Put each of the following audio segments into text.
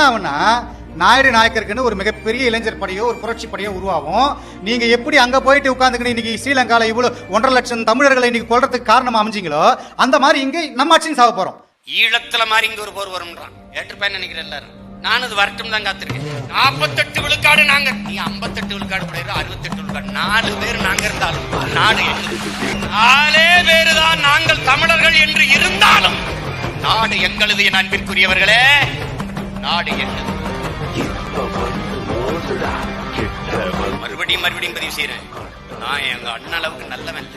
என்ன ஆகுனா நாயுடு நாயக்கருக்குன்னு ஒரு மிகப்பெரிய இளைஞர் படையோ ஒரு புரட்சி படையோ உருவாகும். நீங்க எப்படி அங்க போயிட்டு உட்காந்துக்கிட்டு இன்னைக்கு ஸ்ரீலங்கால இவ்வளவு 1.5 லட்சம் தமிழர்களை இன்னைக்கு கொல்றதுக்கு காரணமா அமைஞ்சீங்களோ அந்த மாதிரி இங்க நம்ம ஆட்சியும் சாக போறோம். ஈழத்துல மாதிரி இங்க ஒரு போர் வரும்ன்றான். ஏற்றுப்பேன் நினைக்கிறேன் எல்லாரும். நான் அது வரட்டும் தான் காத்திருக்கேன். 48 விழுக்காடு நாங்க, நீ 58 விழுக்காடு கிடையாது, 68 விழுக்காடு. 4 பேர் நாங்க இருந்தாலும் நாடு 4 பேரு தான் நாங்கள் தமிழர்கள் என்று இருந்தாலும் நாடு எங்களது. என் அன்பிற்குரியவர்களே, நாடு எங்களது. மறுபடியும் பதிவு செய்யறேன், நான் எங்க அண்ணன் அளவுக்கு நல்லவன்.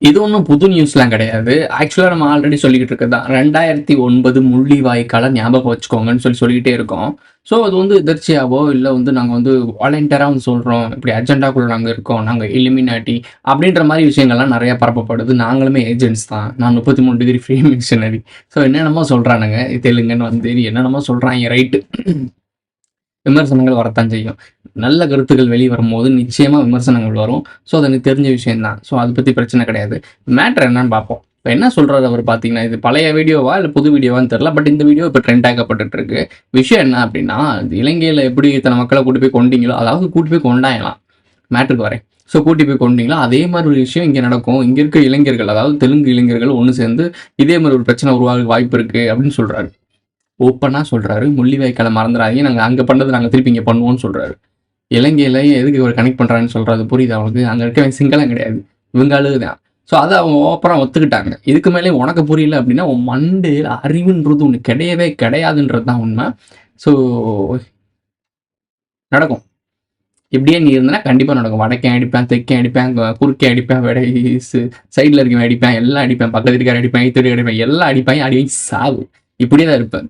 இது ஒன்றும் புது நியூஸ்லாம் கிடையாது. ஆக்சுவலாக நம்ம ஆல்ரெடி சொல்லிக்கிட்டு இருக்கிறது தான். 2009 முள்ளிவாய்க்கால ஞாபகம் வச்சுக்கோங்கன்னு சொல்லிக்கிட்டே இருக்கோம். ஸோ அது வந்து எதிர்ச்சியாவோ இல்லை நாங்கள் வாலண்டியராக சொல்கிறோம், இப்படி அஜெண்டாக்குள்ள நாங்கள் இருக்கோம், நாங்கள் இலுமினாட்டி அப்படின்ற மாதிரி விஷயங்கள்லாம் நிறையா பரப்பப்படுது. நாங்களுமே ஏஜென்ட்ஸ் தான். நான் 33 டிகிரி ஃப்ரீ மிஷனரி. ஸோ என்னென்னமோ சொல்கிறானுங்க, தெலுங்குன்னு என்னென்னமோ சொல்கிறாங்க. ரைட்டு, விமர்சனங்கள் வரத்தான் செய்யும். நல்ல கருத்துக்கள் வெளியே வரும்போது நிச்சயமாக விமர்சனங்கள் வரும். ஸோ அது எனக்கு தெரிஞ்ச விஷயம்தான். ஸோ அதை பற்றி பிரச்சனை கிடையாது. மேட்ரு என்னன்னு பார்ப்போம். இப்போ என்ன சொல்கிறாரு அவர் பார்த்தீங்கன்னா, இது பழைய வீடியோவா இல்லை புது வீடியோவான்னு தெரில, பட் இந்த வீடியோ இப்போ ட்ரெண்ட் ஆக்கப்பட்டு இருக்கு. விஷயம் என்ன அப்படின்னா, இலங்கையில் எப்படி இத்தனை மக்களை கூட்டி போய் கொண்டீங்களோ, அதாவது கூட்டி போய் கொண்டாயலாம், மேட்ருக்கு வரேன். ஸோ கூட்டி போய் கொண்டீங்களோ அதே மாதிரி ஒரு விஷயம் இங்கே நடக்கும். இங்கே இருக்க இளைஞர்கள், அதாவது தெலுங்கு இளைஞர்கள் ஒன்று சேர்ந்து இதே மாதிரி ஒரு பிரச்சனை உருவாக வாய்ப்பு இருக்குது அப்படின்னு சொல்கிறாரு. ஓப்பனாக சொல்கிறாரு. முள்ளிவாய்க்கால மறந்துடாதீங்க, நாங்கள் அங்கே பண்ணது நாங்கள் திருப்பி இங்கே பண்ணுவோம்னு சொல்கிறாரு. இலங்கையில் எதுக்கு ஒரு கனெக்ட் பண்ணுறான்னு சொல்கிறது புரியுது அவனுக்கு. அங்கே இருக்க சிங்களம் கிடையாது, இவங்க அழுகுதான். ஸோ அதை அவங்க ஓப்பராக ஒத்துக்கிட்டாங்க. இதுக்கு மேலே உனக்கு புரியல அப்படின்னா உன் மண்டையில் அறிவுன்றது ஒன்று கிடையவே கிடையாதுன்றது தான் உண்மை. ஸோ நடக்கும். இப்படியே நீ இருந்தனா கண்டிப்பாக நடக்கும். வடக்கே அடிப்பேன், தெற்கே அடிப்பேன், குறுக்கே அடிப்பேன், சைடில் இருக்கவன் அடிப்பேன், எல்லாம் அடிப்பேன், பக்கத்து இருக்கார அடிப்பேன், ஐத்தடி அடிப்பேன், எல்லாம் அடிப்பேன், அடி சாவு. இப்படியே தான் இருப்பேன்.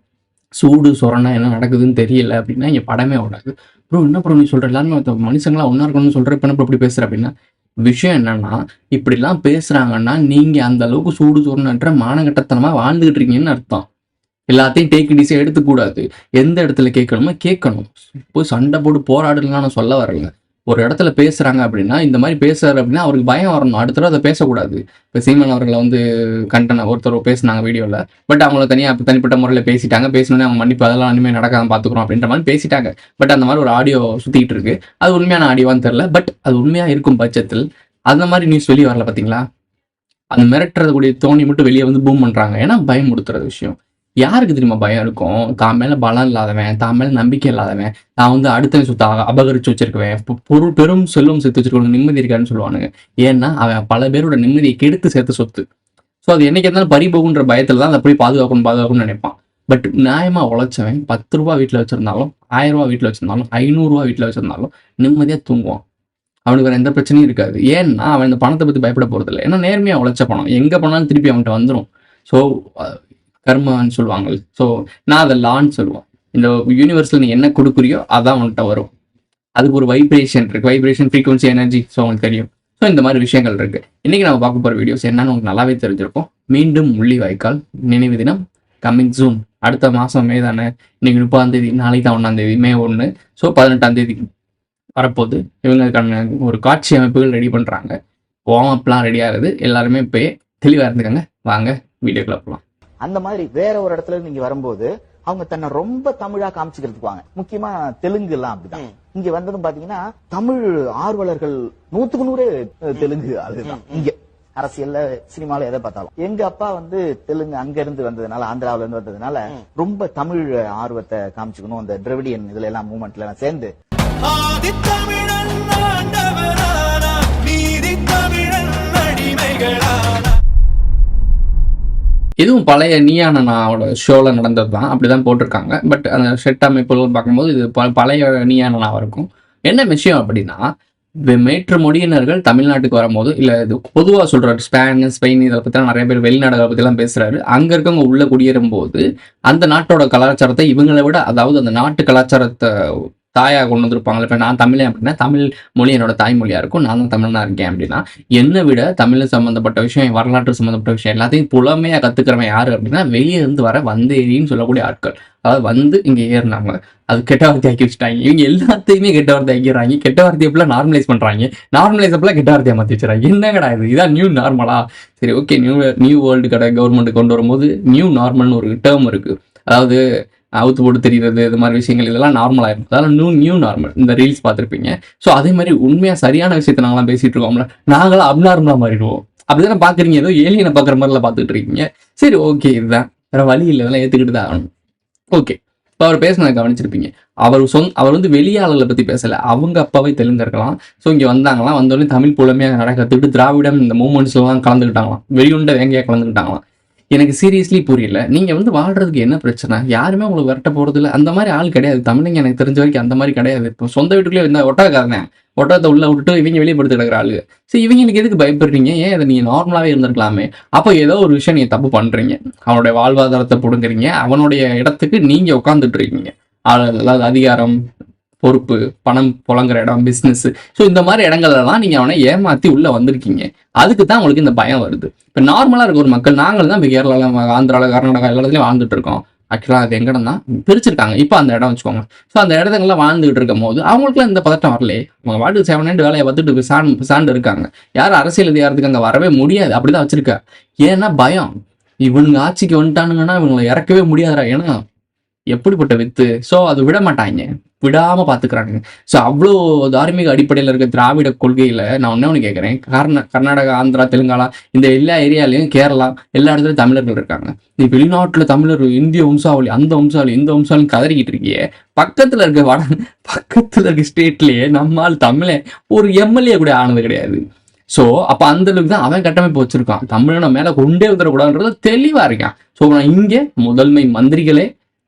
சூடு சொரணா என்ன நடக்குதுன்னு தெரியல அப்படின்னா இங்கே படமே ஓடாது. ப்ரோ என்ன ப்ரோ நீ சொல்கிற, எல்லாருமே மனுஷங்களாம் ஒன்றா இருக்கணும்னு சொல்கிற, இப்போ இப்படி பேசுகிற அப்படின்னா விஷயம் என்னன்னா, இப்படிலாம் பேசுகிறாங்கன்னா நீங்கள் அந்த அளவுக்கு சூடு சொரணன்ற மானகட்டத்தனமாக வாழ்ந்துகிட்டு இருக்கீங்கன்னு அர்த்தம். எல்லாத்தையும் டேக் டிஸை எடுத்துக்கூடாது. எந்த இடத்துல கேட்கணுமோ கேட்கணும். போய் சண்டை போட்டு போராடலாம் நான் சொல்ல வரேங்க. ஒரு இடத்துல பேசுகிறாங்க அப்படின்னா, இந்த மாதிரி பேசுறாரு அப்படின்னா அவருக்கு பயம் வரணும். அடுத்த தடவை அதை பேசக்கூடாது. இப்போ சீமான் அவர்களை கண்டன ஒருத்தர் பேசினாங்க வீடியோவில். பட் அவங்கள தனிப்பட்ட முறையில் பேசிட்டாங்க. பேசணுன்னே அவங்க மன்னிப்பு அதெல்லாம் இனிமேல் நடக்காம பார்த்துக்குறோம் அப்படின்ற மாதிரி பேசிட்டாங்க. பட் அந்த மாதிரி ஒரு ஆடியோ சுற்றிக்கிட்டு இருக்கு. அது உண்மையான ஆடியோவான்னு தெரில. பட் அது உண்மையாக இருக்கும் பட்சத்தில் அந்த மாதிரி நியூஸ் வெளியே வரல பார்த்தீங்களா? அந்த மிரட்டுறதுக்கூடிய தோணி மட்டும் வெளியே பூம் பண்ணுறாங்க. ஏன்னா பயமுடுத்துறது விஷயம். யாருக்கு தெரியுமா பயம் இருக்கும்? தான் மேலே பலம் இல்லாதவன், தான் மேலே நம்பிக்கை இல்லாதவன், நான் அடுத்தவன் சொத்தை அபகரிச்சு வச்சிருக்குவேன், பொருள் பெரும் செல்வம் சேர்த்து வச்சிருக்கவங்க நிம்மதி இருக்காருன்னு சொல்லுவானுங்க. ஏன்னா அவன் பல பேரோட நிம்மதியை கெடுத்து சேர்த்து சொத்து. ஸோ அது என்னைக்கு இருந்தாலும் பறிபோகுன்ற பயத்தில் தான் அதை போய் பாதுகாக்கணும்னு நினைப்பான். பட் நியாயமாக உழைச்சவன் 10 ரூபா வீட்டில் வச்சிருந்தாலும், 1000 ரூபா வீட்டில் வச்சிருந்தாலும், 500 ரூபா வீட்டில் வச்சிருந்தாலும் நிம்மதியாக தூங்குவான். அவனுக்கு வேறு எந்த பிரச்சனையும் இருக்காது. ஏன்னா அவன் இந்த பணத்தை பற்றி பயப்பட போகிறதில்ல. ஏன்னா நேர்மையாக உழைச்ச பணம் எங்கே போனாலும் திருப்பி அவன்கிட்ட வந்துடும். ஸோ கர்மான்னு சொல்லுவாங்க. ஸோ நான் அதை லான்னு சொல்லுவேன். இந்த யூனிவர்ஸில் நீ என்ன கொடுக்குறியோ அதான் அவன்கிட்ட வரும். அதுக்கு ஒரு வைப்ரேஷன் இருக்குது, வைப்ரேஷன், ஃப்ரீக்வன்சி, எனர்ஜி. ஸோ அவங்களுக்கு தெரியும். ஸோ இந்த மாதிரி விஷயங்கள் இருக்குது. இன்றைக்கி நம்ம பார்க்க போகிற வீடியோஸ் என்னன்னு உங்களுக்கு நல்லாவே தெரிஞ்சிருக்கும். மீண்டும் முள்ளிவாய்க்கால் நினைவு தினம் கம்மிங் ஜூன். அடுத்த மாதம் மே தானே. இன்றைக்கி 30ஆம் தேதி, நாளைக்கு தான் 1ஆம் தேதி, மே 1. ஸோ 18ஆம் தேதி வரப்போகுது. இவங்களுக்கான ஒரு காட்சி அமைப்புகள் ரெடி பண்ணுறாங்க. வார்ம் அப்லாம் ரெடி ஆகுது. எல்லாருமே போய் தெளிவாக இருந்துக்காங்க. வாங்க வீடியோக்குள்ள போகலாம். அந்த மாதிரி வேற ஒரு இடத்துல நீங்க வரும்போது அவங்க தன்னை ரொம்ப தமிழா காமிச்சுக்கிறதுக்கு வாங்க. முக்கியமா தெலுங்கு எல்லாம் அப்படிதான். இங்க வந்ததும் பாத்தீங்கன்னா தமிழ் ஆர்வலர்கள் 100க்கு 100 தெலுங்கு. அதுதான் இங்க அரசியல்ல, சினிமால எதை பார்த்தாலும். எங்க அப்பா தெலுங்கு அங்க இருந்து வந்ததுனால, ஆந்திராவில இருந்து வந்ததுனால ரொம்ப தமிழ் ஆர்வத்தை காமிச்சுக்கணும். அந்த திராவிடியன் இதுல எல்லாம் மூவ்மெண்ட்ல எல்லாம் சேர்ந்து இதுவும் பழைய நீயானனாவோட ஷோவில் நடந்தது தான். அப்படி தான் போட்டிருக்காங்க. பட் அந்த செட் அமைப்புகள் பார்க்கும்போது இது பழைய நீயானனாவாக இருக்கும். என்ன விஷயம் அப்படின்னா, மேற்று மொழியினர்கள் தமிழ்நாட்டுக்கு வரும்போது, இல்லை இது பொதுவாக சொல்கிறாரு, ஸ்பெயின் இதை பற்றி நிறைய பேர் வெளிநாடுகளை பற்றிலாம் பேசுகிறாரு. அங்கே இருக்கவங்க உள்ளே குடியேறும் போது அந்த நாட்டோட கலாச்சாரத்தை இவங்களை விட, அதாவது அந்த நாட்டு கலாச்சாரத்தை தாயாக கொண்டு வந்திருப்பாங்க. இப்போ நான் தமிழன் அப்படின்னா தமிழ் மொழி என்னோட தாய்மொழியாக இருக்கும். நான் தான் தமிழனாக இருக்கேன் அப்படின்னா, என்னை விட தமிழ் சம்மந்தப்பட்ட விஷயம், வரலாற்று சம்மந்தப்பட்ட விஷயம் எல்லாத்தையும் புலமையாக கற்றுக்கிறவன் யார் அப்படின்னா, வெளியே இருந்து வர வந்தேரின்னு சொல்லக்கூடிய ஆட்கள். அதாவது இங்கே ஏறினாங்க, அது கெட்ட வார்த்தை ஆக்கி வச்சுட்டாங்க. இவங்க எல்லாத்தையுமே கெட்ட வார்த்தை ஆக்கிடுறாங்க. கெட்ட வார்த்தையை எப்பெல்லாம் நார்மலைஸ் பண்ணுறாங்க, நார்மலைஸ் அப்பெல்லாம் கெட்ட வார்த்தையை மாற்றி வச்சுறாங்க. என்ன கிடையாது, இதான் நியூ நார்மலா? சரி, ஓகே, நியூ வேர்ல்டு கடை கவர்மெண்ட் கொண்டு வரும்போது நியூ நார்மல்னு ஒரு டேர்ம் இருக்குது. அதாவது அவுத்து போட்டு தெரியுறது, இது மாதிரி விஷயங்கள் இதெல்லாம் நார்மல் ஆயிரும். அதெல்லாம் நியூ நார்மல். இந்த ரீல்ஸ் பார்த்துருப்பீங்க. ஸோ அதே மாதிரி உண்மையாக சரியான விஷயத்த நாங்களாம் பேசிட்டு இருக்கோம்ல, நாங்களாம் அப்நார்மலாக மாறிடுவோம். அப்படிதானே பார்க்குறீங்க, ஏதோ ஏலியனை பார்க்குற மாதிரிலாம் பார்த்துட்டு இருக்கீங்க. சரி, ஓகே, இதுதான் வேற வழி இல்லை, இதெல்லாம் ஏற்றுக்கிட்டு தான் ஆகணும். ஓகே, இப்போ அவர் பேசினதை கவனிச்சிருப்பீங்க. அவர் வந்து வெளியாளர்களை பற்றி பேசலை, அவங்க அப்பாவே தெலுங்கு இருக்கலாம். ஸோ இங்கே வந்தாங்களாம், வந்தோடனே தமிழ் புலமையாக நடக்கிறதுக்கு திராவிடம் இந்த மூமெண்ட்ஸ்லாம் கலந்துக்கிட்டாங்களாம், வெளியுண்ட வேங்கையாக கலந்துக்கிட்டாங்களாம். எனக்கு சீரியஸ்லி புரியல. நீங்கள் வந்து வாழ்றதுக்கு என்ன பிரச்சனை? யாருமே உங்களுக்கு விரட்ட போகிறது இல்லை. அந்த மாதிரி ஆள் கிடையாது தமிழங்க, எனக்கு தெரிஞ்ச வரைக்கும் அந்த மாதிரி கிடையாது. இப்போ சொந்த வீட்டுக்குள்ளே இருந்தால் ஒட்டக்காரன் ஒட்டகத்தை உள்ள விட்டுட்டு இவங்க வெளியே படுத்து கிடக்கிற ஆளு. சரி, இவங்களுக்கு எதுக்கு பயப்படுறீங்க? ஏன் அதை நீங்கள் நார்மலாகவே இருந்திருக்கலாமே. அப்போ ஏதோ ஒரு விஷயம் நீங்கள் தப்பு பண்ணுறீங்க, அவனுடைய வாழ்வாதாரத்தை பிடுங்குறீங்க, அவனுடைய இடத்துக்கு நீங்கள் உட்காந்துட்டு இருக்கீங்க. அதாவது அதிகாரம், பொறுப்பு, பணம் புழங்குற இடம், பிஸ்னஸ். ஸோ இந்த மாதிரி இடங்கள்லாம் நீங்கள் அவனை ஏமாற்றி உள்ளே வந்திருக்கீங்க. அதுக்கு தான் உங்களுக்கு இந்த பயம் வருது. இப்போ நார்மலாக இருக்க ஒரு மக்கள், நாங்கள் தான் இப்போ கேரளாவில், ஆந்திராவில், கர்நாடகா எல்லா இடத்துலையும் வாழ்ந்துட்டு இருக்கோம். ஆக்சுவலாக அது எங்கடம் தான் பிரிச்சிருக்காங்க இப்போ அந்த இடம் வச்சுக்கோங்க. ஸோ அந்த இடத்துங்கெல்லாம் வாழ்ந்துகிட்டு இருக்கும் போது அவங்களுக்குலாம் இந்த பதட்டம் வரலையே. அவங்க வாட்டுக்கு 7 வேலையை பார்த்துட்டு சாண்டு இருக்காங்க. யாரும் அரசியல் அதிகாரத்துக்கு அங்கே வரவே முடியாது, அப்படிதான் வச்சிருக்கா. ஏன்னா பயம். இவனுங்க ஆட்சிக்கு வந்துட்டானுங்கன்னா இவங்களை இறக்கவே முடியாதுடா, ஏன்னா எப்படிப்பட்ட வித்து. ஸோ அது விட மாட்டாங்க, விடாமல் பார்த்துக்கிறாங்க. ஸோ அவ்வளோ தார்மீக அடிப்படையில் இருக்க திராவிட கொள்கையில் நான் ஒன்று கேட்குறேன். கர்நாடகா, ஆந்திரா, தெலுங்கானா இந்த எல்லா ஏரியாலையும், கேரளா எல்லா இடத்துலையும் தமிழர்கள் இருக்காங்க. நீ வெளிநாட்டில் தமிழர், இந்திய வம்சாவளி, அந்த வம்சாவளி, இந்த வம்சாவளி கதறிக்கிட்டு இருக்கியே. பக்கத்தில் இருக்க ஸ்டேட்லேயே நம்மால் தமிழை ஒரு எம்எல்ஏ கூட ஆனது கிடையாது. ஸோ அப்போ அந்த அளவுக்கு தான் அவன் கட்டமைப்பு வச்சிருக்கான். தமிழனை மேலே கொண்டே வந்துடக்கூடாதுன்றது தெளிவாக இருக்கான். ஸோ நான் இங்கே முதன்மை மந்திரிகளே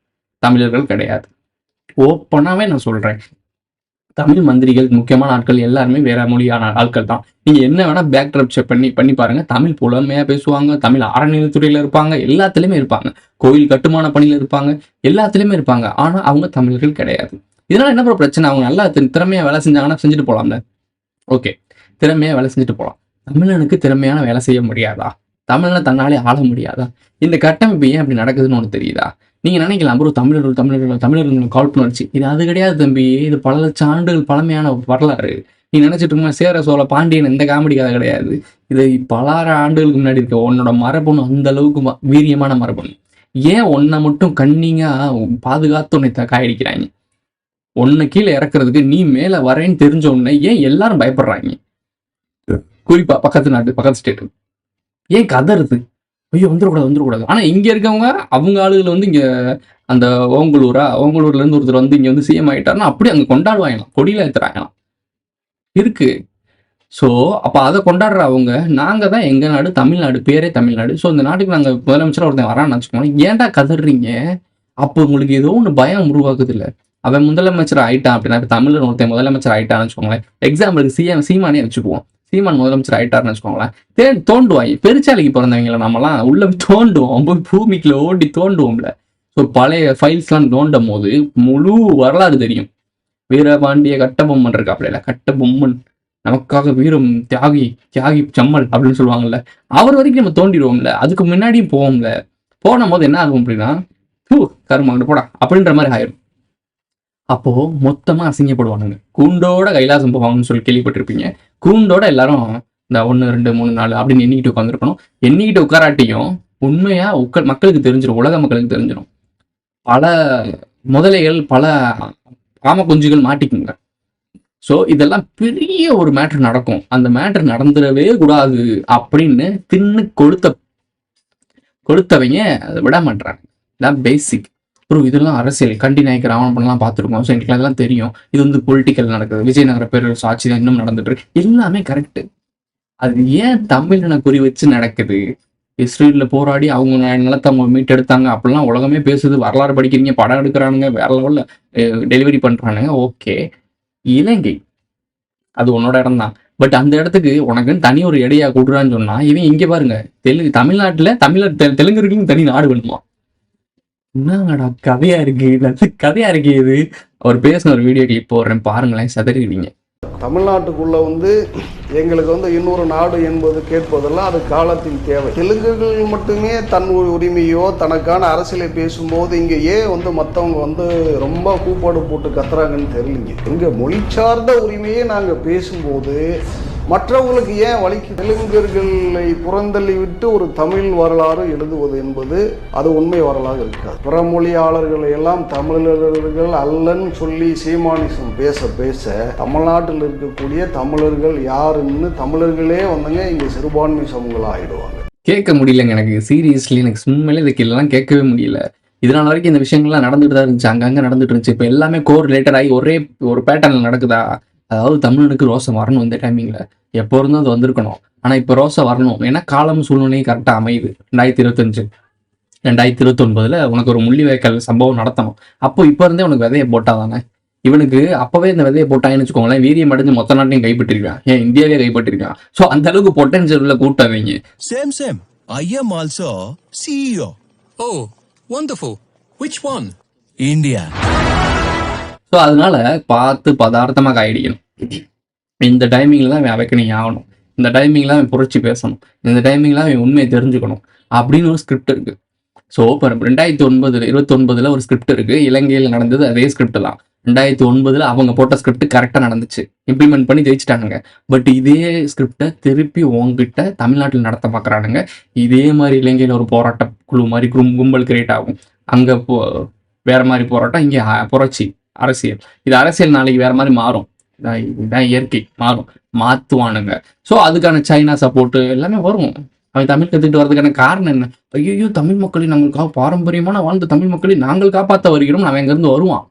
தமிழர்கள் கிடையாது. ஓப்பனாவே நான் சொல்றேன், தமிழ் மந்திரிகள், முக்கியமான ஆட்கள் எல்லாருமே வேற மொழியான ஆட்கள் தான். நீங்க என்ன வேணா பேக் ட்ராப் செக் பண்ணி பாருங்க. தமிழ் புலமையா பேசுவாங்க, தமிழ் அறநிலைத்துறையில இருப்பாங்க, எல்லாத்துலயுமே இருப்பாங்க, கோயில் கட்டுமான பணியில இருப்பாங்க, எல்லாத்துலயுமே இருப்பாங்க. ஆனா அவங்க தமிழர்கள் கிடையாது. இதனால என்ன பிரச்சனை? அவங்க நல்லா திறமையா வேலை செஞ்சாங்கன்னா செஞ்சுட்டு போலாம்ல. ஓகே, திறமையா வேலை செஞ்சுட்டு போகலாம். தமிழனுக்கு திறமையான வேலை செய்ய முடியாதா? தமிழனை தன்னாலே ஆள முடியாதா? இந்த கட்டமைப்பு ஏன் அப்படி நடக்குதுன்னு ஒன்று தெரியுதா? நீங்க நினைக்கலாம், ப்ரோ தமிழர்கள் காழ்ப்புணர்ச்சி. இது அது கிடையாது தம்பி. இது பல லட்சம் ஆண்டுகள் பழமையான வரலாறு. நீ நினைச்சிட்டு இருக்க சேர சோழ பாண்டியன் இந்த காமெடி கதை கிடையாது. இது பல ஆண்டுகளுக்கு முன்னாடி இருக்க உன்னோட மரபணு அந்த அளவுக்கு வீரியமான மரபணு. ஏன் உன்னை மட்டும் கண்ணிங்கா பாதுகாத்து உன்னை காயடிக்கிறாங்க? உன்னை கீழே இறக்குறதுக்கு நீ மேல வரேன்னு தெரிஞ்ச உடனே ஏன் எல்லாரும் பயப்படுறாங்க? குறிப்பா பக்கத்து ஸ்டேட்டு ஏன் கதறுது? ஐயோ வந்துடக்கூடாது. ஆனா இங்க இருக்கவங்க, அவங்க ஆளுகள் வந்து இங்க அந்த ஓங்கலூர்ல இருந்து ஒருத்தர் வந்து இங்க வந்து சிஎம் ஆயிட்டாருன்னா அப்படி அங்க கொண்டாடுவாங்களாம், கொடியில ஏத்துறாங்களாம் இருக்கு. ஸோ அப்போ அதை கொண்டாடுற அவங்க, நாங்கள் தான் எங்கள் நாடு தமிழ்நாடு, பேரே தமிழ்நாடு. ஸோ இந்த நாட்டுக்கு நாங்கள் முதலமைச்சராக ஒருத்தன் வரான்னு வச்சுக்கோங்க, ஏன்டா கதறீங்க? அப்போ உங்களுக்கு ஏதோ ஒன்று பயம் உருவாக்குது இல்லை? அவன் முதலமைச்சர் ஆயிட்டான் அப்படின்னா, தமிழர் ஒருத்தன் முதலமைச்சர் ஆயிட்டான்னு வச்சுக்கோங்களேன். எக்ஸாம்பிளுக்கு சீமானே வச்சுக்குவோம். சீமான் முதலமைச்சர் ஆயிட்டாருன்னு வச்சுக்கோங்களேன். தோண்டுவாங்க, பெருச்சாலைக்கு பிறந்தவங்களை நம்மலாம் உள்ள பூமிக்குள்ள ஓடி தோண்டுவோம்ல. ஸோ பழைய ஃபைல்ஸ்லாம் தோண்டும் போது முழு வரலாறு தெரியும். வீரபாண்டிய கட்டபொம்மன் இருக்கா, அப்படியில கட்டபொம்மன் நமக்காக வீரம் தியாகி செம்மல் அப்படின்னு சொல்லுவாங்கல்ல, அவர் வரைக்கும் நம்ம தோண்டிடுவோம்ல. அதுக்கு முன்னாடியும் போவோம்ல. போன போது என்ன ஆகும் அப்படின்னா, கருமாங்க போடா அப்படின்ற மாதிரி ஆயிரும். அப்போ மொத்தமா அசிங்கப்படுவானுங்க. கூண்டோட கைலாசம் போவாங்கன்னு சொல்லி கேள்விப்பட்டிருப்பீங்க. கூண்டோட எல்லாரும் இந்த 1 2 3 4 அப்படின்னு எண்ணிக்கிட்டு உட்காந்துருக்கணும். எண்ணிக்கிட்டு உட்காராட்டியும் உண்மையா மக்களுக்கு தெரிஞ்சிடும், உலக மக்களுக்கு தெரிஞ்சிடும். பல முதலைகள், பல ஆம குஞ்சுகள் மாட்டிக்குங்க. ஸோ இதெல்லாம் பெரிய ஒரு மேட்ரு நடக்கும். அந்த மேட்ரு நடந்துடவே கூடாது அப்படின்னு தின்னு கொடுத்தவங்க அதை விட மாட்டாங்க. இதான் பேசிக். அப்புறம் இதெல்லாம் அரசியல், கண்டி நாயக்கர் ராவணப்பன்லாம் பார்த்துருக்கோம். ஸோ எங்களுக்கு அதெல்லாம் தெரியும். இது வந்து பொலிட்டிக்கல் நடக்குது, விஜயநகர பேரரசு ஆட்சி தான் இன்னும் நடந்துட்டு இருக்கு, எல்லாமே கரெக்டு. அது ஏன் தமிழனை குறி வச்சு நடக்குது? இஸ்ரேலில் போராடி அவங்க நிலத்தை அவங்க மீட்டெடுத்தாங்க அப்படிலாம் உலகமே பேசுது. வரலாறு படிக்கிறீங்க, படம் எடுக்கிறானுங்க, வேற லெவலில் டெலிவரி பண்ணுறானுங்க. ஓகே, இலங்கை அது உன்னோட இடம் தான். பட் அந்த இடத்துக்கு உனக்குன்னு தனி ஒரு இடையா கொடுறான்னு சொன்னா, இவன் இங்கே பாருங்க, தமிழ்நாட்டில் தெலுங்குகளுக்கு தனி நாடு வேணுமா? என்னடா கதையா இருக்கு இது. அவர் பேசின ஒரு வீடியோ கிளிப் போடுறேன் பாருங்களேன், சதறிடுவீங்க. தமிழ்நாட்டுக்குள்ள வந்து எங்களுக்கு வந்து இன்னொரு நாடு என்பது கேட்பதெல்லாம் அது காலத்தின் தேவை. தெலுங்குகள் மட்டுமே தன் உரிமையோ தனக்கான அரசியலை பேசும்போது இங்கே ஏன் வந்து மற்றவங்க வந்து ரொம்ப கூப்பாடு போட்டு கத்துறாங்கன்னு தெரியலீங்க. எங்கள் மொழி சார்ந்த உரிமையை நாங்கள் பேசும்போது மற்றவங்களுக்கு ஏன் வலிக்கு? தெலுங்கர்களை புறந்தள்ளி விட்டு ஒரு தமிழ் வரலாறு எழுதுவது என்பது அது உண்மை வரலாறு இருக்காது. பிறமொழியாளர்களை எல்லாம் தமிழர்கள் அல்லன்னு சொல்லி சீமானிசம் பேச பேச தமிழ்நாட்டில் இருக்கக்கூடிய தமிழர்கள் யாருன்னு தமிழர்களே வந்துங்க இங்க சிறுபான்மை சமூகங்கள் ஆயிடுவாங்க. கேட்க முடியலங்க எனக்கு, சீரியஸ்லி எனக்கு சும்மையிலே இதுக்கு எல்லாம் கேட்கவே முடியல. இதனால வரைக்கும் இந்த விஷயங்கள்லாம் நடந்துட்டு தான் இருந்துச்சு, அங்கங்கே நடந்துட்டு இருந்துச்சு. இப்போ எல்லாமே கோர் ரிலேட்டட் ஆகி ஒரே ஒரு பேட்டர்னில் நடக்குதா? அதாவது தமிழனுக்கு ரோசம் வரணும் இந்த டைமிங்கில், எப்போ இருந்தும் அது வந்திருக்கணும். ஆனால் இப்போ ரோசம் வரணும், ஏன்னா காலம் சூழ்நிலையும் கரெக்டாக அமையுது. 2025 2029 உனக்கு ஒரு முள்ளிவாய்க்கால் சம்பவம் நடத்தணும். அப்போ இப்போ இருந்தே உனக்கு விதையை போட்டாதானே. இவனுக்கு அப்போவே இந்த விதையை போட்டாங்கன்னு வச்சுக்கோங்களேன், வீரியம் அடைஞ்சு மொத்த நாட்டையும் கைப்பற்றிருக்கான், ஏன் இந்தியாவே கைப்பற்றிருக்கான். ஸோ அந்த அளவுக்கு பொட்டன்ஷியல் உள்ள கூட்டாதீங்க. Same. I am also CEO. Oh, wonderful. Which one? India. So அதனால பார்த்து பதார்த்தமாக காயடிக்கணும். இந்த டைமிங்கில் தான் அவன் அவைக்கணிங் ஆகணும், இந்த டைமிங்கில் அவன் புரட்சி பேசணும், இந்த டைமிங்கில் அவன் உண்மையை தெரிஞ்சுக்கணும் அப்படின்னு ஒரு ஸ்கிரிப்ட் இருக்குது. ஸோ இப்போ 2029 ஒரு ஸ்கிரிப்ட் இருக்குது. இலங்கையில் நடந்தது அதே ஸ்கிரிப்ட் தான். 2009 அவங்க போட்ட ஸ்கிரிப்ட் கரெக்டாக நடந்துச்சு, இம்ப்ளிமெண்ட் பண்ணி ஜெயிச்சிட்டானுங்க. பட் இதே ஸ்கிரிப்டை திருப்பி உங்ககிட்ட தமிழ்நாட்டில் நடத்த பார்க்குறானுங்க. இதே மாதிரி இலங்கையில் ஒரு போராட்ட குழு மாதிரி கும்பல் கிரியேட் ஆகும், அங்கே வேற மாதிரி போராட்டம், இங்கே புரட்சி அரசியல். இது அரசியல் நாளைக்கு வேற மாதிரி மாறும், இதான் இயற்கை, மாற்றுவானுங்க. ஸோ அதுக்கான சைனா சப்போர்ட்டு எல்லாமே வரும். அவன் தமிழ் கற்றுக்கிட்டு வர்றதுக்கான காரணம் என்ன? ஐயோ தமிழ் மக்களை நாங்கள் பாரம்பரியமான வாழ்ந்த தமிழ் மக்களை நாங்கள் காப்பாற்ற வருகிறோம், அவன் இங்கேருந்து வருவான்.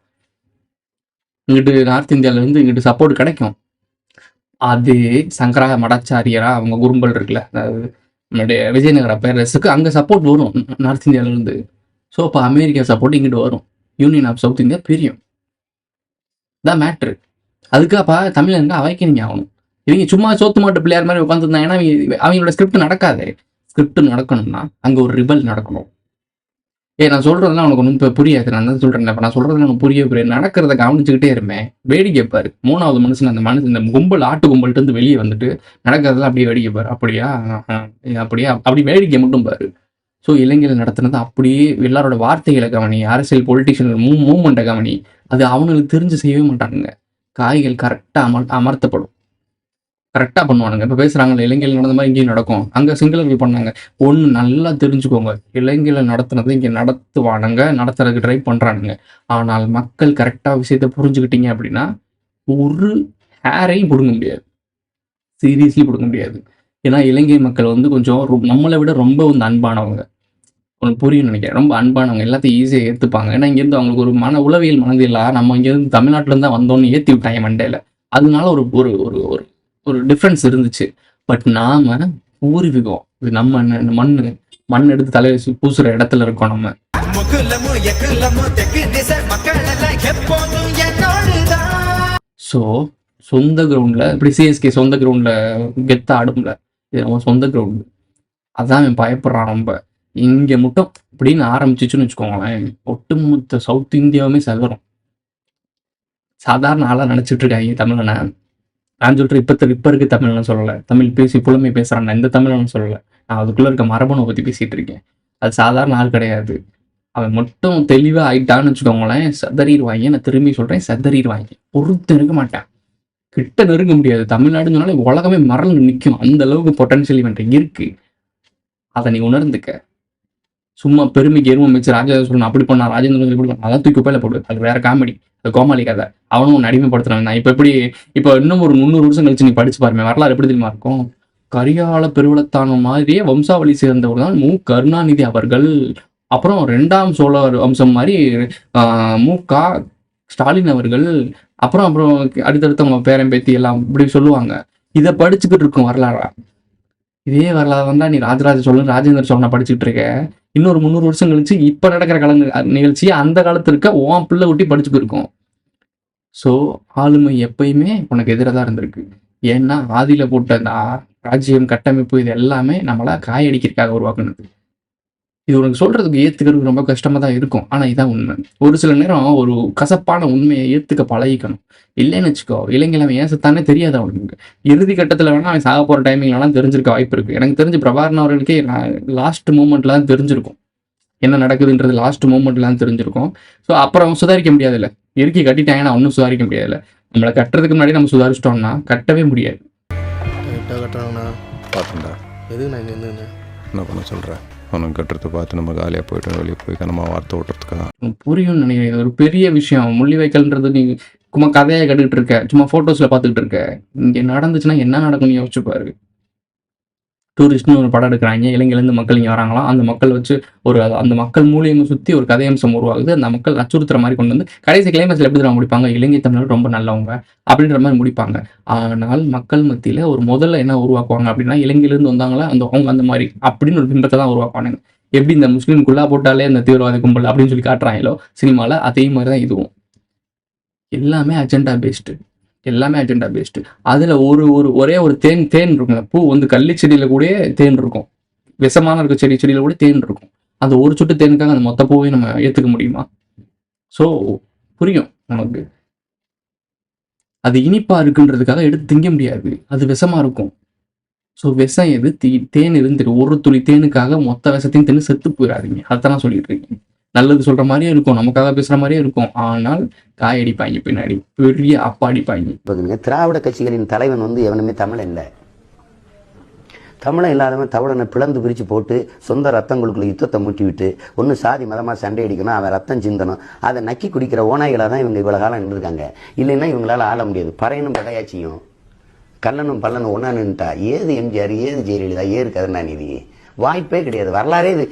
இங்கிட்டு நார்த் இந்தியாவிலேருந்து இங்கிட்டு சப்போர்ட் கிடைக்கும். அது சங்கரா மடாச்சாரியரா அவங்க குறும்பல் இருக்குல்ல, அதாவது நம்மளுடைய விஜயநகர பேரரசுக்கு அங்கே சப்போர்ட் வரும் நார்த் இந்தியாவிலேருந்து. ஸோ இப்போ அமெரிக்கா சப்போர்ட் இங்கிட்டு வரும், யூனியன் ஆஃப் சவுத் இந்தியா பிரியும். தான் மேட்ரு. அதுக்காப்பா தமிழங்க அவைக்கணிங்க ஆகணும். இவங்க சும்மா சோத்து மாட்டு பிள்ளையார் மாதிரி உட்காந்துருந்தாங்கன்னா அவங்களோட ஸ்கிரிப்ட் நடக்காது. ஸ்கிரிப்ட் நடக்கணும்னா அங்கே ஒரு ரிபல் நடக்கணும். நான் சொல்றதெல்லாம் உனக்கு ஒன்றும் இப்போ புரியாது, நான் தான் சொல்றேன். இப்போ நான் சொல்றதுல எனக்கு புரியாது, நடக்கிறத கவனிச்சுக்கிட்டே இருப்பேன், வேடிக்கை பாரு. 3வது மனுஷன் அந்த மனுஷன் இந்த கும்பல் ஆட்டு கும்பல்ட்டு இருந்து வெளியே வந்துட்டு நடக்கிறதெல்லாம் அப்படியே வேடிக்கை பாரு. அப்படியா அப்படி வேடிக்கை மட்டும் பாரு. ஸோ இலங்கையில் நடத்துனது அப்படியே எல்லாரோட வார்த்தைகளை கவனி, அரசியல் பொலிட்டிஷியன் மூவ்மெண்ட்டை கவனி. அது அவனுக்கு தெரிஞ்சு செய்யவே மாட்டானுங்க. காய்கள் கரெக்டாக அமர்த்தப்படும், கரெக்டாக பண்ணுவானுங்க. இப்போ பேசுகிறாங்கல்ல இலங்கையில் நடந்த மாதிரி இங்கேயும் நடக்கும், அங்கே சிங்களர்கள் பண்ணாங்க. ஒன்று நல்லா தெரிஞ்சுக்கோங்க, இலங்கையில் நடத்துனது இங்கே நடத்துவானுங்க, நடத்துறதுக்கு ட்ரை பண்ணுறானுங்க. ஆனால் மக்கள் கரெக்டாக விஷயத்தை புரிஞ்சுக்கிட்டீங்க அப்படின்னா ஒரு ஹேரையும் பிடுங்க முடியாது, சீரியஸ்லி பிடுங்க முடியாது. ஏன்னா இலங்கை மக்கள் கொஞ்சம் நம்மளை விட ரொம்ப அன்பானவங்க. உங்களுக்கு புரியும் நினைக்கிறேன், ரொம்ப அன்பானவங்க, எல்லாத்தையும் ஈஸியாக ஏற்றுப்பாங்க. ஏன்னா இங்கேருந்து அவங்களுக்கு ஒரு உளவியல் மனதில் நம்ம இங்கேருந்து தமிழ்நாட்டிலேருந்து தான் வந்தோன்னு ஏற்றி விட்டாங்க மண்டையில். அதனால ஒரு ஒரு ஒரு ஒரு டிஃப்ரென்ஸ் இருந்துச்சு. பட் நாம பூர்வீகம், இது நம்ம மண் எடுத்து தலையில பூசுற இடத்துல இருக்கோம் நம்ம. ஸோ சொந்த கிரவுண்டில் இப்படி சிஎஸ்கே சொந்த கிரவுண்டில் கெத்த ஆடும்ல, இது நம்ம சொந்த கிரவுண்டு. அதான் அவன் பயப்படுறான் ரொம்ப. இங்கே மட்டும் இப்படின்னு ஆரம்பிச்சிச்சுன்னு வச்சுக்கோங்களேன், ஒட்டுமொத்த சவுத் இந்தியாவுமே செதறும். சாதாரண ஆளாக நினச்சிட்டு இருக்காங்க தமிழனை. நான் சொல்கிறேன் இப்போ இருக்க தமிழ்னு சொல்லலை, தமிழ் பேசி புலமை பேசுகிறான், இந்த தமிழ்னு சொல்லலை. நான் அதுக்குள்ளே இருக்க மரபணை பற்றி பேசிகிட்டு இருக்கேன். அது சாதாரண ஆள் கிடையாது. அவன் மட்டும் தெளிவாக ஆயிட்டான்னு வச்சுக்கோங்களேன், செதறிடுவாங்க. நான் திரும்பி சொல்கிறேன், செதறிடுவாங்க. பொறுத்து இருக்க மாட்டேன், கிட்ட நெருங்க முடியாது. தமிழ்நாடுன்னு சொன்னாலே உலகமே மறந்து நிற்கும், அந்த அளவுக்கு பொட்டன்ஷியல் இவன் இருக்கு. அதை நீ உணர்ந்துக்க. சும்மா பெருமைக்கு எருமை வச்சு ராஜேந்திர சொல்லணும் அப்படி பண்ணா, ராஜேந்திரன் இப்படி பண்ணா, அதான் தூக்கி போயில போடு. அது வேற காமெடி, அது கோமாளி கதை. அவனும் ஒன்று அடிமைப்படுத்துறான். நான் இப்போ இன்னும் ஒரு 300 வருஷம் கழிச்சு நீ படிச்சு பாருமே, வரலாறு எப்படி தெரியுமா இருக்கும்? கரிகால பெருவளத்தான மாதிரியே வம்சாவளி சேர்ந்தவர் தான் மு கருணாநிதி அவர்கள். அப்புறம் 2ஆம் சோழ வம்சம் மாதிரி மு.க. ஸ்டாலின் அவர்கள். அப்புறம் அடுத்தடுத்தவங்க பேரன் பேத்தி எல்லாம் இப்படி சொல்லுவாங்க. இதை படிச்சுக்கிட்டு இருக்கும் வரலாறா. இதே வரலாறு வந்தா நீ ராஜராஜ சோழன் ராஜேந்திர சோழனை படிச்சுட்டு இருக்க. இன்னொரு 300 வருஷம் கழிச்சு இப்ப நடக்கிற நிகழ்ச்சியை அந்த காலத்துல இருக்க உன் பிள்ளை ஊட்டி படிச்சுட்டு இருக்கும். ஸோ ஆளுமை எப்பயுமே உனக்கு எதிராக தான் இருந்திருக்கு. ஏன்னா ஆதியில போட்ட அந்த ராஜ்யம் கட்டமைப்பு இது எல்லாமே நம்மளை காயடிக்கிறதுக்காக உருவாக்குனது. இது உனக்கு சொல்றதுக்கு ஏத்துக்கிறதுக்கு ரொம்ப கஷ்டமா தான் இருக்கும். ஆனா இதான் உண்மை. ஒரு சில நேரம் ஒரு கசப்பான உண்மையை ஏத்துக்க பழகிக்கணும். இல்லைன்னு வச்சுக்கோ, இளைஞர் அவன் ஏன் செத்தானே தெரியாது அவனுக்கு. இறுதி கட்டத்துல வேணா அவன் சாக போற டைமிங்லாம் தெரிஞ்சிருக்க வாய்ப்பு இருக்கு. எனக்கு தெரிஞ்சு பிரபாகரன் அவர்களுக்கே லாஸ்ட் மூமெண்ட்ல தான் தெரிஞ்சிருக்கும் என்ன நடக்குதுன்றது. லாஸ்ட் மூமெண்ட்ல தான் தெரிஞ்சிருக்கும். ஸோ அப்புறம் சுதாரிக்க முடியாதுல்ல, இறுக்கி கட்டிட்டாங்கன்னா ஒன்றும் சுதாரிக்க முடியாதுல்ல. நம்மளை கட்டுறதுக்கு முன்னாடி நம்ம சுதாரிச்சிட்டோம்னா கட்டவே முடியாது. பார்த்துட்டாங்கண்ணா. பார்த்துண்டா எதுக்குண்ணா இங்கே இருந்துங்கண்ணா? என்ன பண்ண சொல்கிறேன்? அவனுக்கு கட்டுறதை பார்த்து நம்ம காலியாக போய்ட்டு வெளியே போய் கனமாக வார்த்தை ஓட்டுறதுக்கா? புரியும்னு நினைக்கிறேன். இது ஒரு பெரிய விஷயம். முள்ளி வைக்கல்ன்றது நீ சும்மா கதையை கட்டுக்கிட்டு இருக்க, சும்மா ஃபோட்டோஸில் பார்த்துக்கிட்டு இருக்க. இங்கே நடந்துச்சுன்னா என்ன நடக்கும்னு யோசிச்சு பாரு. டூரிஸ்ட்னு ஒரு படம் எடுக்கிறாங்க, இலங்கையிலேருந்து மக்கள் இங்கே வராங்களாம். அந்த மக்கள் வச்சு அந்த மக்கள் மூலியமாக சுற்றி ஒரு கதையம்சம் உருவாகுது. அந்த மக்கள் அச்சுறுத்துற மாதிரி கொண்டு வந்து கடைசி கிளைமேக்ஸில் எப்படி தான் முடிப்பாங்க, இலங்கை தமிழர் ரொம்ப நல்லவங்க அப்படின்ற மாதிரி முடிப்பாங்க. ஆனால் மக்கள் மத்தியில் ஒரு முதல்ல என்ன உருவாக்குவாங்க அப்படின்னா, இலங்கையிலேருந்து வந்தாங்களா அவங்க அந்த மாதிரி அப்படின்னு ஒரு பிம்பத்தை தான் உருவாக்குவாங்க. எப்படி இந்த முஸ்லீம் குல்லா போட்டாலே இந்த தீவிரவாத கும்பல் அப்படின்னு சொல்லி காட்டுறாங்களோ சினிமாவில், அதே மாதிரி தான் இதுவும். எல்லாமே அஜெண்டா பேஸ்டு. அதில் ஒரே ஒரு தேன் இருக்கும். பூ வந்து கள்ளி செடியில் கூட தேன் இருக்கும், விஷமான இருக்க செடியில் கூட தேன் இருக்கும். அந்த ஒரு சொட்டு தேனுக்காக அந்த மொத்த பூவை நம்ம ஏற்றுக்க முடியுமா? ஸோ புரியும் நமக்கு. அது இனிப்பா இருக்குன்றதுக்காக எடுத்து திங்க முடியாது, அது விஷமா இருக்கும். ஸோ விஷம் எது, தேன் எதுன்னு தெரியும். ஒரு துளி தேனுக்காக மொத்த விஷத்தையும் தின்னு செத்து போயிடாதீங்க. அதான் சொல்லிட்டு இருக்கீங்க. நல்லது சொல்ற மாதிரியே இருக்கும், நமக்காக பேசுற மாதிரியே இருக்கும். ஆனால் காயடிப்பாங்க, பின்னாடி பெரிய அப்பா அடிப்பாங்க. திராவிட கட்சிகளின் தலைவன் வந்து எவனுமே தமிழன் இல்லை. தமிழன் இல்லாதவன் தமிழனை பிளந்து பிரித்து போட்டு சொந்த ரத்தங்களுக்குள்ள யுத்தத்தை மூட்டி விட்டு ஒன்று சாதி மதமாக சண்டை அடிக்கணும், அவன் ரத்தம் சிந்தணும், அதை நக்கி குடிக்கிற ஓநாய்களாக தான் இவங்க இவ்வளோ காலம் இருந்திருக்காங்க. இல்லைன்னா இவங்களால ஆள முடியாது. பறையனும் படையாச்சியும் கல்லனும் பல்லனும் ஒன்றா நின்றுட்டா ஏது எம்ஜிஆர், ஏது ஜெயலலிதா, ஏது கருணாநிதி? வாய்ப்பே கிடையாது. வரலாறே இது.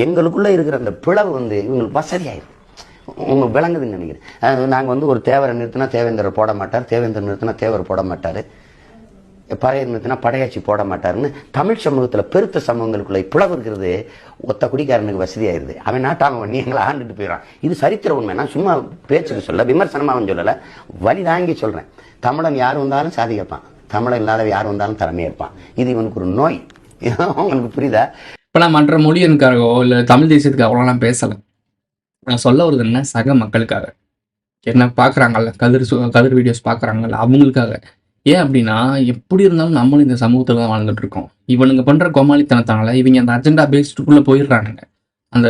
எங்களுக்குள்ள இருக்கிற அந்த பிளவு வந்து இவங்களுக்கு வசதியாயிரும். உங்களுக்கு விளங்குதுன்னு நினைக்கிறேன். நாங்கள் வந்து ஒரு தேவரை நிறுத்தினா தேவேந்திரர் போட மாட்டார், தேவேந்திரர் நிறுத்தினா தேவர் போட மாட்டார், பறையர் நிறுத்தினா படையாச்சி போட மாட்டாருன்னு தமிழ் சமூகத்தில் பெருத்த சமூகங்களுக்குள்ள பிளவு இருக்கிறது ஒத்த குடிக்காரனுக்கு வசதியாயிருது. அவன் நாட்டாம பண்ணி எங்களை ஆண்டுட்டு போயிடறான். இது சரித்திர உண்மை. நான் சும்மா பேச்சுக்கு சொல்ல, விமர்சனமாகவும் சொல்லலை, வழி தாங்கி சொல்கிறேன். தமிழன் யார் வந்தாலும் சாதிக்கப்பான், தமிழன் இல்லாத யார் வந்தாலும் தலைமை இருப்பான். இது இவனுக்கு ஒரு நோய். உங்களுக்கு புரியுதா? இப்போ நான் மற்ற மொழியனுக்காகவோ இல்லை தமிழ் தேசியத்துக்காகவோ நான் பேசலை. நான் சொல்ல வருது என்ன, சக மக்களுக்காக, என்ன பார்க்குறாங்கல்ல, கதிர் வீடியோஸ் பார்க்குறாங்கல்ல, அவங்களுக்காக. ஏன் அப்படின்னா, எப்படி இருந்தாலும் நம்மளும் இந்த சமூகத்தில் தான் வாழ்ந்துட்டு இருக்கோம். இவனுங்க பண்ணுற கோமாளித்தனத்தால இவங்க அந்த அஜெண்டா பேஸ்டுக்குள்ளே போயிடுறானுங்க, அந்த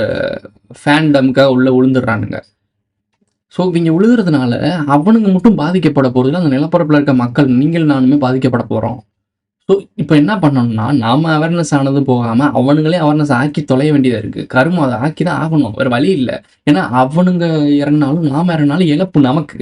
ஃபேண்டமுக்காக உள்ளே விழுந்துடுறானுங்க. ஸோ இவங்க விழுகிறதுனால அவனுங்க மட்டும் பாதிக்கப்பட போகிறதுல அந்த நிலப்பரப்பில் இருக்க மக்கள் நீங்கள் நானுமே பாதிக்கப்பட போகிறோம். ஸோ இப்போ என்ன பண்ணணும்னா, நாம் அவேர்னஸ் ஆனது போகாமல் அவனுங்களே அவேர்னஸ் ஆக்கி தொலைய வேண்டியதாக இருக்குது. கருமம் அதை ஆக்கி தான் ஆகணும், வேறு வழி இல்லை. ஏன்னா அவனுங்க இறங்கினாலும் நாம் இறங்கினாலும் இழப்பு நமக்கு.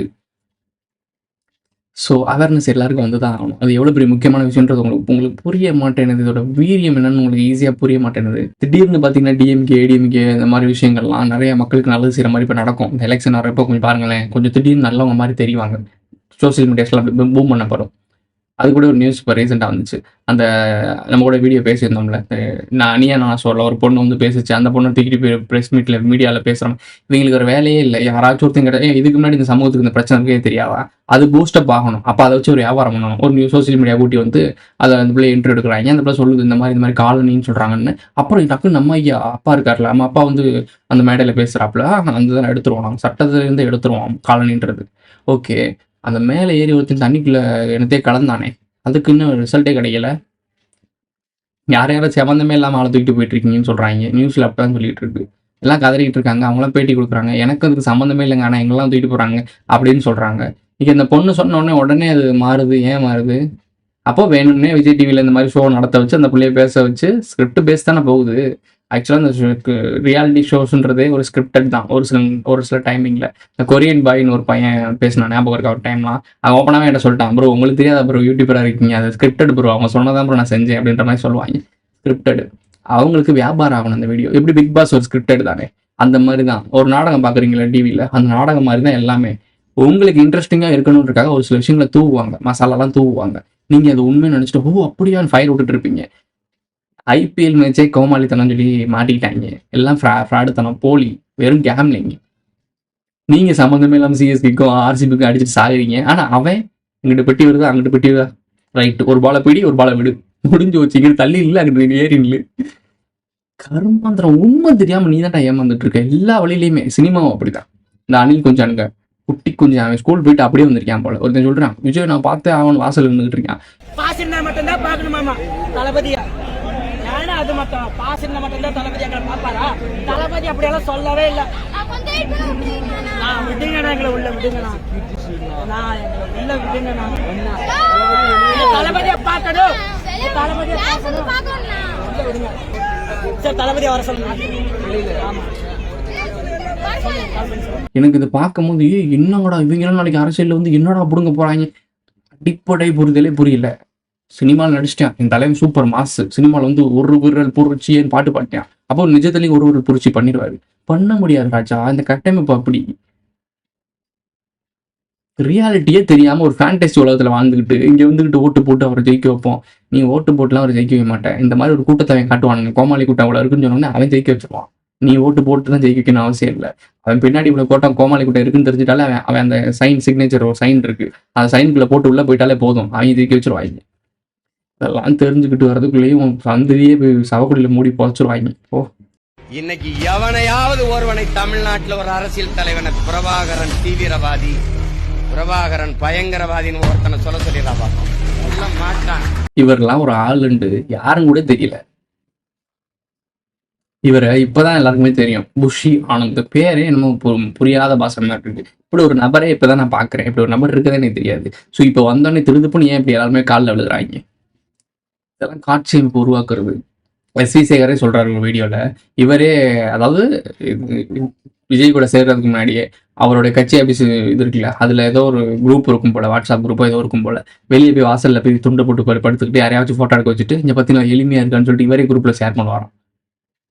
ஸோ அவேர்னஸ் எல்லாருக்கும் வந்து தான் ஆகணும். அது எவ்வளோ பெரிய முக்கியமான விஷயன்றது உங்களுக்கு புரிய மாட்டேனுது. இதோட வீரியம் என்னன்னு உங்களுக்கு ஈஸியாக புரிய மாட்டேனுது. திடீர்னு பார்த்தீங்கன்னா டிஎம்கே ஏடிஎம்கே இந்த மாதிரி விஷயங்கள்லாம் நிறைய மக்களுக்கு நல்லது செய்கிற மாதிரி இப்போ நடக்கும். இந்த எலெக்ஷன் வரப்போ கொஞ்சம் பாருங்களேன், கொஞ்சம் திடீர்னு நல்லவங்க மாதிரி தெரிவாங்க. சோசியல் மீடியாஸ்லாம் பூம் பண்ணப்படும். அது கூட ஒரு நியூஸ் இப்போ ரீசெண்டாக வந்துச்சு. அந்த நம்ம கூட வீடியோ பேசியிருந்தோம்ல, நான் சொல்ல ஒரு பொண்ணு வந்து பேசிச்சு. அந்த பொண்ணு தூக்கிட்டு போய் ப்ரெஸ் மீட்டில் மீடியாவில் பேசுகிறாங்க. இவங்களுக்கு ஒரு வேலையே இல்லை. யாராச்சும் ஒருத்தங்க கிடையாது, இதுக்கு முன்னாடி இந்த சமூகத்துக்கு இந்த பிரச்சனை இருக்கே தெரியாதா? அது பூஸ்டப் ஆகணும். அப்போ அதை வச்சு ஒரு வியாபாரம் பண்ணணும். ஒரு சோசியல் மீடியா கூட்டி வந்து அதை அந்த பிள்ளை இன்டர்வியூ எடுக்கிறாங்க. அந்த பிள்ளை சொல்லுது இந்த மாதிரி காலனின்னு சொல்கிறாங்கன்னு. அப்புறம் டக்குன்னு நம்ம ஐயா அப்பா இருக்கார்ல, நம்ம அப்பா வந்து அந்த மேடையில் பேசுகிறாப்புல, அந்த தான் எடுத்துருவோம், நாங்கள் சட்டத்திலேருந்து எடுத்துருவோம் காலனின்றது. ஓகே, அந்த மேலே ஏறி ஒருத்தன் தண்ணிக்குள்ளே என்னத்தையே கலந்தானே, அதுக்கு இன்னும் ரிசல்ட்டே கிடைக்கல. யாரும் சம்மந்தமே இல்லாமல் ஆளை தூக்கிட்டு போயிட்டு இருக்கீங்கன்னு சொல்கிறாங்க. நியூஸில் அப்படி தான் சொல்லிட்டு இருக்கு. எல்லாம் கதறிட்டு இருக்காங்க, அவங்களாம் பேட்டி கொடுக்குறாங்க. எனக்கு அதுக்கு சம்மந்தமே இல்லைங்க, ஆனால் எங்கெல்லாம் தூக்கிட்டு போகிறாங்க அப்படின்னு சொல்கிறாங்க. இங்கே இந்த பொண்ணு சொன்ன உடனே அது மாறுது. ஏன் மாறுது? அப்போ வேணும்னே விஜய் டிவியில் இந்த மாதிரி ஷோ நடத்த வச்சு அந்த பிள்ளைய பேச வச்சு ஸ்கிரிப்ட் பேஸ் தானே போகுது. ஆக்சுவலாக இந்த ரியாலிட்டி ஷோஸுன்றதே ஒரு ஸ்கிரிப்டட் தான். ஒரு சில டைமிங்கில் இந்த கொரியன் பாய்னு ஒரு பையன் பேசினான், ஞாபகம் இருக்கா ஒரு டைம்லாம். அவன் ஓப்பனாகவே என்கிட்ட சொல்லிட்டான், ப்ரோ உங்களுக்கு தெரியாத ப்ரோ, யூடியூபராக இருக்கீங்க, அது ஸ்கிரிப்டட் ப்ரோ, அவங்க சொன்னதான் ப்ரோ நான் செஞ்சேன் அப்படின்ற மாதிரி சொல்லுவாங்க. ஸ்கிரிப்டட் அவங்களுக்கு வியாபாரம் ஆகணும் அந்த வீடியோ. எப்படி பிக் பாஸ் ஒரு ஸ்கிரிப்டட் தானே, அந்த மாதிரி தான். ஒரு நாடகம் பார்க்குறீங்களா டிவியில், அந்த நாடகம் மாதிரி தான் எல்லாமே. உங்களுக்கு இன்ட்ரெஸ்டிங்காக இருக்கணுன்றக்காக ஒரு சில விஷயங்களை தூவுவாங்க, மசாலாலாம் தூவுவாங்க. நீங்கள் அது உண்மையை நினச்சிட்டு ஓ அப்படியான்னு ஃபயர் விட்டுட்டு இருப்பீங்க. ஐபிஎல் மேட்சே கோமாளித்தனம் சொல்லி மாட்டிக்கிட்டாங்க. எல்லாம் ஃப்ராடுத்தனம், போலி, வெறும் கேம்லிங். நீங்கள் சம்மந்தமே இல்லாமல் சிஎஸ்கேக்கும் ஆர்சிபிக்கும் அடிச்சுட்டு சாகுறீங்க. ஆனால் அவன் இங்கிட்ட பெட்டி வருதா அங்கிட்ட பெட்டி வருதா, ரைட்டு, ஒரு பாலை பிடி ஒரு பாலை விடு, முடிஞ்சு வச்சு இங்கிட்ட தள்ளி இல்லை அங்கிட்ட ஏறி இல்லை. கருமாந்திரம். உண்மை தெரியாமல் நீ தான் ஏமாந்துட்டு இருக்க எல்லா வழியிலையுமே. சினிமாவும் அப்படிதான். இந்த அணில் கொஞ்சம் அனுங்க குட்டி கொஞ்சம் அவன் ஸ்கூல் போயிட்டு அப்படியே வந்திருக்கான் போல. ஒருத்தன் சொல்றான், விஜய் நான் பார்த்தேன், அவன் வாசல் இருந்துகிட்டு இருக்கான். பாசிருந்தா மட்டும்தான் பார்க்கணுமாமா தளபதியா? ஏன்னா அது மட்டும் பாசிருந்தா மட்டும்தான் தளபதி எங்களை பார்ப்பாரா? தளபதி அப்படியெல்லாம் சொல்லவே இல்லை. நான் விடுங்கண்ணா, எங்களை உள்ள விடுங்கண்ணா, நான் உள்ள விடுங்கண்ணா. தளபதியை பார்க்கணும். தளபதியை பார்க்கணும். விடுங்க சார், தளபதியை வர சொல்லுங்க. ஆமா எனக்கு இதை பார்க்கும்போது என்னங்கடா இவங்க நாளைக்கு அரசியலில் வந்து என்னடா பிடுங்க போறாங்க, அடிப்படை புரிதலே புரியல. சினிமாவில் நடிச்சிட்டேன், என் தலைவன் சூப்பர் மாசு, சினிமாவில் வந்து ஒரு விரல் புரட்சின்னு பாட்டு பாட்டேன், அப்போ நிஜத்துலேயும் ஒரு விரல் புரட்சி பண்ணிடுவாரு. பண்ண முடியாது ராஜா, இந்த கட்டமைப்பு அப்படி. ரியாலிட்டியே தெரியாம ஒரு ஃபேண்டசி உலகத்துல வாழ்ந்துக்கிட்டு இங்க வந்துகிட்டு ஓட்டு போட்டு அவரை ஜெயிக்க வைப்போம். நீ ஓட்டு போட்டுலாம் அவரை ஜெயிக்கவே மாட்டேன். இந்த மாதிரி ஒரு கூட்டத்தை அவன் காட்டுவானுங்க, கோமாளி கூட்டம் அவ்வளோ இருக்குன்னு சொன்னோன்னே அவன் ஜெயிக்க வச்சிருவான். நீ ஓட்டு போட்டு தான் ஜெயிக்க வைக்கணும் அவசியம் இல்லை. அவன் பின்னாடி இவ்வளோ கூட்டம் கோமாளி கூட்டம் இருக்குன்னு தெரிஞ்சிட்டாலே அவன் அந்த சைன் சிக்னேச்சர் ஒரு சைன் இருக்கு, அந்த சைனுக்குள்ள போட்டு உள்ள போயிட்டாலே போதும், அவங்க ஜெயிக்க வச்சிருவாங்க. இதெல்லாம் தெரிஞ்சுக்கிட்டு வர்றதுக்குள்ளேயும் சந்ததியே போய் சவக்குடியில மூடி புதைச்சிருவாங்க. ஓ, இன்னைக்கு எவனையாவது ஒருவனை தமிழ்நாட்டில் ஒரு அரசியல் தலைவனை பிரபாகரன் தீவிரவாதி, பிரபாகரன் பயங்கரவாதின்னு ஒருத்தனை சொல்லிடா பார்ப்போம். சொல்ல மாட்டான். இவரெல்லாம் ஒரு ஆளுண்டு யாரும் கூட தெரியல. இவரை இப்பதான் எல்லாருக்குமே தெரியும், புஷி ஆனந்த். பேரே என்னமோ புரியாத பாசம் மாதிரி இருக்கு. இப்படி ஒரு நபரே இப்பதான் நான் பாக்குறேன். இப்படி ஒரு நபர் இருக்கதே எனக்கு தெரியாது. ஸோ இப்போ வந்தோடனே திருதுப்புன்னு ஏன் இப்படி எல்லாருமே காலில் விழுதுறாங்க? இதெல்லாம் காட்சி அமைப்பு உருவாக்குறது. எஸ்வி சேகரே சொல்றாரு ஒரு வீடியோல. இவரே அதாவது விஜய் கூட சேர்றதுக்கு முன்னாடியே அவருடைய கட்சி ஆபீஸ் இது இருக்குல்ல, அதுல ஏதோ ஒரு குரூப் இருக்கும் போல, வாட்ஸ்அப் குரூப்போ ஏதோ இருக்கும் போல. வெளியே போய் வாசல்ல போய் துண்டு போட்டு படுத்துக்கிட்டு யாரையாச்சும் போட்டோ எடுக்க வச்சுட்டு இங்க பத்தினா எளிமையா இருக்கான்னு சொல்லிட்டு இவரே குரூப்ல ஷேர் பண்ணுவாராம்.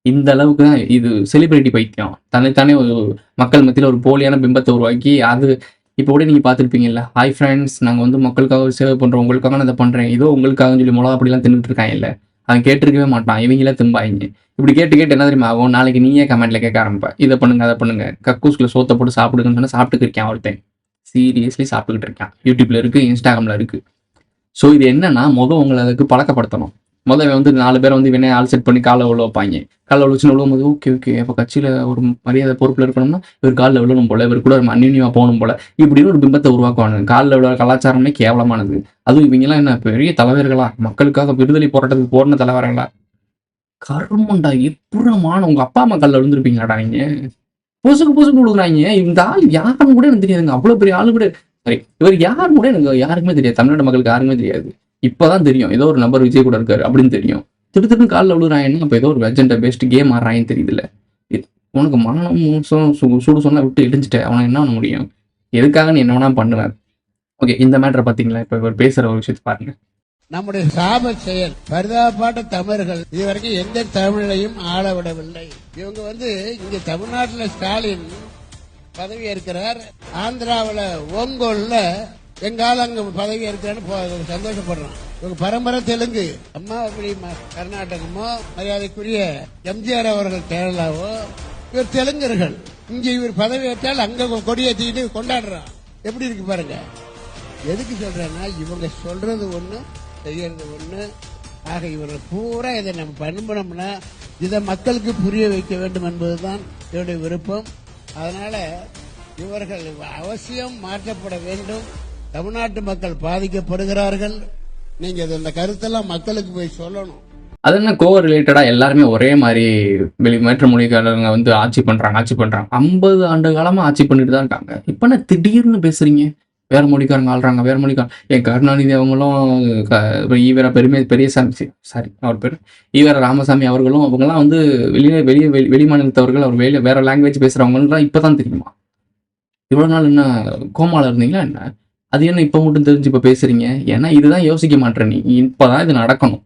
இந்த அளவுக்கு தான் இது செலிபிரிட்டி பைத்தியம். தன்னைத்தானே ஒரு மக்கள் மத்தியில் ஒரு போலியான பிம்பத்தை உருவாக்கி அது இப்போ கூட நீங்கள் பார்த்துருப்பீங்கல்ல, ஹாய் ஃப்ரெண்ட்ஸ், நாங்கள் வந்து மக்களுக்காக சேவை பண்ணுறோம், உங்களுக்காக நான் இதை பண்ணுறேன், இதோ உங்களுக்காகன்னு சொல்லி மிளகா அப்படிலாம் தின்னுட்டு இருக்காங்க. இல்லை, அவன் கேட்டிருக்கவே மாட்டான், இவங்களே திம்பாயிங்க. இப்படி கேட்டு என்ன தெரியுமா ஆகும், நாளைக்கு நீயே கமெண்ட்ல கேட்க ஆரம்பிப்ப, இதை பண்ணுங்க அதை பண்ணுங்க, கக்கூஸ்குள்ள சோத்தை போட்டு சாப்பிடுங்கன்னு சொன்னால் சாப்பிட்டுக்கு இருக்கேன் ஒருத்தன். சீரியஸ்லி சாப்பிட்டுக்கிட்டு இருக்கேன். யூடியூப்ல இருக்கு, இன்ஸ்டாகிராம்ல இருக்கு. ஸோ இது என்னன்னா, உங்களை அதுக்கு பழக்கப்படுத்தணும். வந்து 4 பேரை வந்து இவனே ஆள் செட் பண்ணி காலை உள்ள வைப்பாங்க. காலை உள்ள விழும்போது ஓகே அப்போ கட்சியில் ஒரு மரியாதை பொறுப்பில் இருக்கணும்னா இவர் காலில் விழணும் போல, இவர் கூட ஒரு அந்நியமாக போகணும் போல, இப்படின்னு ஒரு பிம்பத்தை உருவாக்குவாங்க. காலில் விழ கலாச்சாரமே கேவலமானது. அதுவும் இவங்கெல்லாம் என்ன பெரிய தலைவர்களா, மக்களுக்காக விடுதலை போராட்டத்துக்கு போன தலைவர்களா? கருமண்டா, எப்பூர்ணமான உங்க அப்பா அம்மா காலில் விழுந்திருப்பீங்களாடா நீங்க? பொசுக்கு விழுகுறாங்க. இந்த ஆள் யாருன்னு கூட எனக்கு தெரியாதுங்க. அவ்வளோ பெரிய ஆளு கூட சரி, இவர் யாருன்னு கூட எனக்கு யாருக்குமே தெரியாது. தமிழ்நாடு மக்களுக்கு யாருக்குமே தெரியாது. இப்பதான் தெரியும் ஏதோ ஒரு நபர் விஜய் கூட இருக்காரு அப்படின்னு தெரியும். திருத்துக்கு காலில் விழுறாங்கன்னா அப்போ ஏதோ ஒரு வெஜெண்டை பேஸ்ட் கேம் ஆடுறாங்கன்னு தெரியுதுல்ல. உனக்கு மானம் சூடு சொன்னா விட்டு இடிஞ்சிட்ட அவனை என்ன பண்ண முடியும்? எதுக்காக நீ என்ன வேணா பண்ணுவேன். ஓகே, இந்த மேட்டரை பார்த்தீங்களா? இப்போ இவர் பேசுற ஒரு விஷயத்தை பாருங்க. நம்முடைய சாப செயல் பரிதாபப்பட்ட தமிழர்கள் இதுவரைக்கும் எந்த தமிழையும் ஆள விடவில்லை. இவங்க இங்க தமிழ்நாட்டில் ஸ்டாலின் பதவி ஏற்கிறார், ஆந்திராவில் ஓங்கோல்ல எங்கால அங்க பதவி ஏற்கிறான்னு சந்தோஷப்படுறான். இவங்க பரம்பரை தெலுங்கு, அம்மா அப்படி கர்நாடகமோ, மரியாதைக்குரிய எம்ஜிஆர் அவர்கள் கேரளாவோ, இவர் தெலுங்கர்கள். இங்க இவர் பதவி ஏற்றால் அங்க கொடியேற்றிட்டு கொண்டாடுறான். எப்படி இருக்கு பாருங்க. எதுக்கு சொல்றேன்னா, இவங்க சொல்றது ஒண்ணு, செய்யறது ஒண்ணு. ஆக இவர்கள் பூரா இதை நம்ம பண்ணோம்னா இதை மக்களுக்கு புரிய வைக்க வேண்டும் என்பதுதான் என்னுடைய விருப்பம். அதனால இவர்கள் அவசியம் மாற்றப்பட வேண்டும். தமிழ்நாட்டு மக்கள் பாதிக்கப்படுகிறார்கள். நீங்க இந்த கருத்தெல்லாம் மக்களுக்கு போய் சொல்லணும். அது என்ன கோ ரிலேட்டடா எல்லாருமே ஒரே மாதிரி மேற்று மொழிக்காரங்க ஆட்சி பண்றாங்க 50 ஆண்டு காலமா ஆட்சி பண்ணிட்டு தான் இருக்காங்க. இப்ப என்ன திடீர்னு பேசுறீங்க வேற மொழிக்காரங்க ஆள்றாங்க, வேற மொழிக்காரங்க? என் கருணாநிதி அவங்களும் ஈவேரா பெரியசாமி, சாரி அவர் பேர் ஈவேரா ராமசாமி அவர்களும் அவங்கெல்லாம் வெளி மாநிலத்தவர்கள், அவர் வேற லாங்குவேஜ் பேசுறவங்கலாம் இப்பதான் தெரியுமா? இவ்வளவு நாள் என்ன கோமால இருந்தீங்களா என்ன? அது என்ன இப்ப மட்டும் தெரிஞ்சு இப்ப பேசுறீங்க? ஏன்னா இதுதான் யோசிக்க மாட்டேன். நீ இப்பதான் இது நடக்கணும்.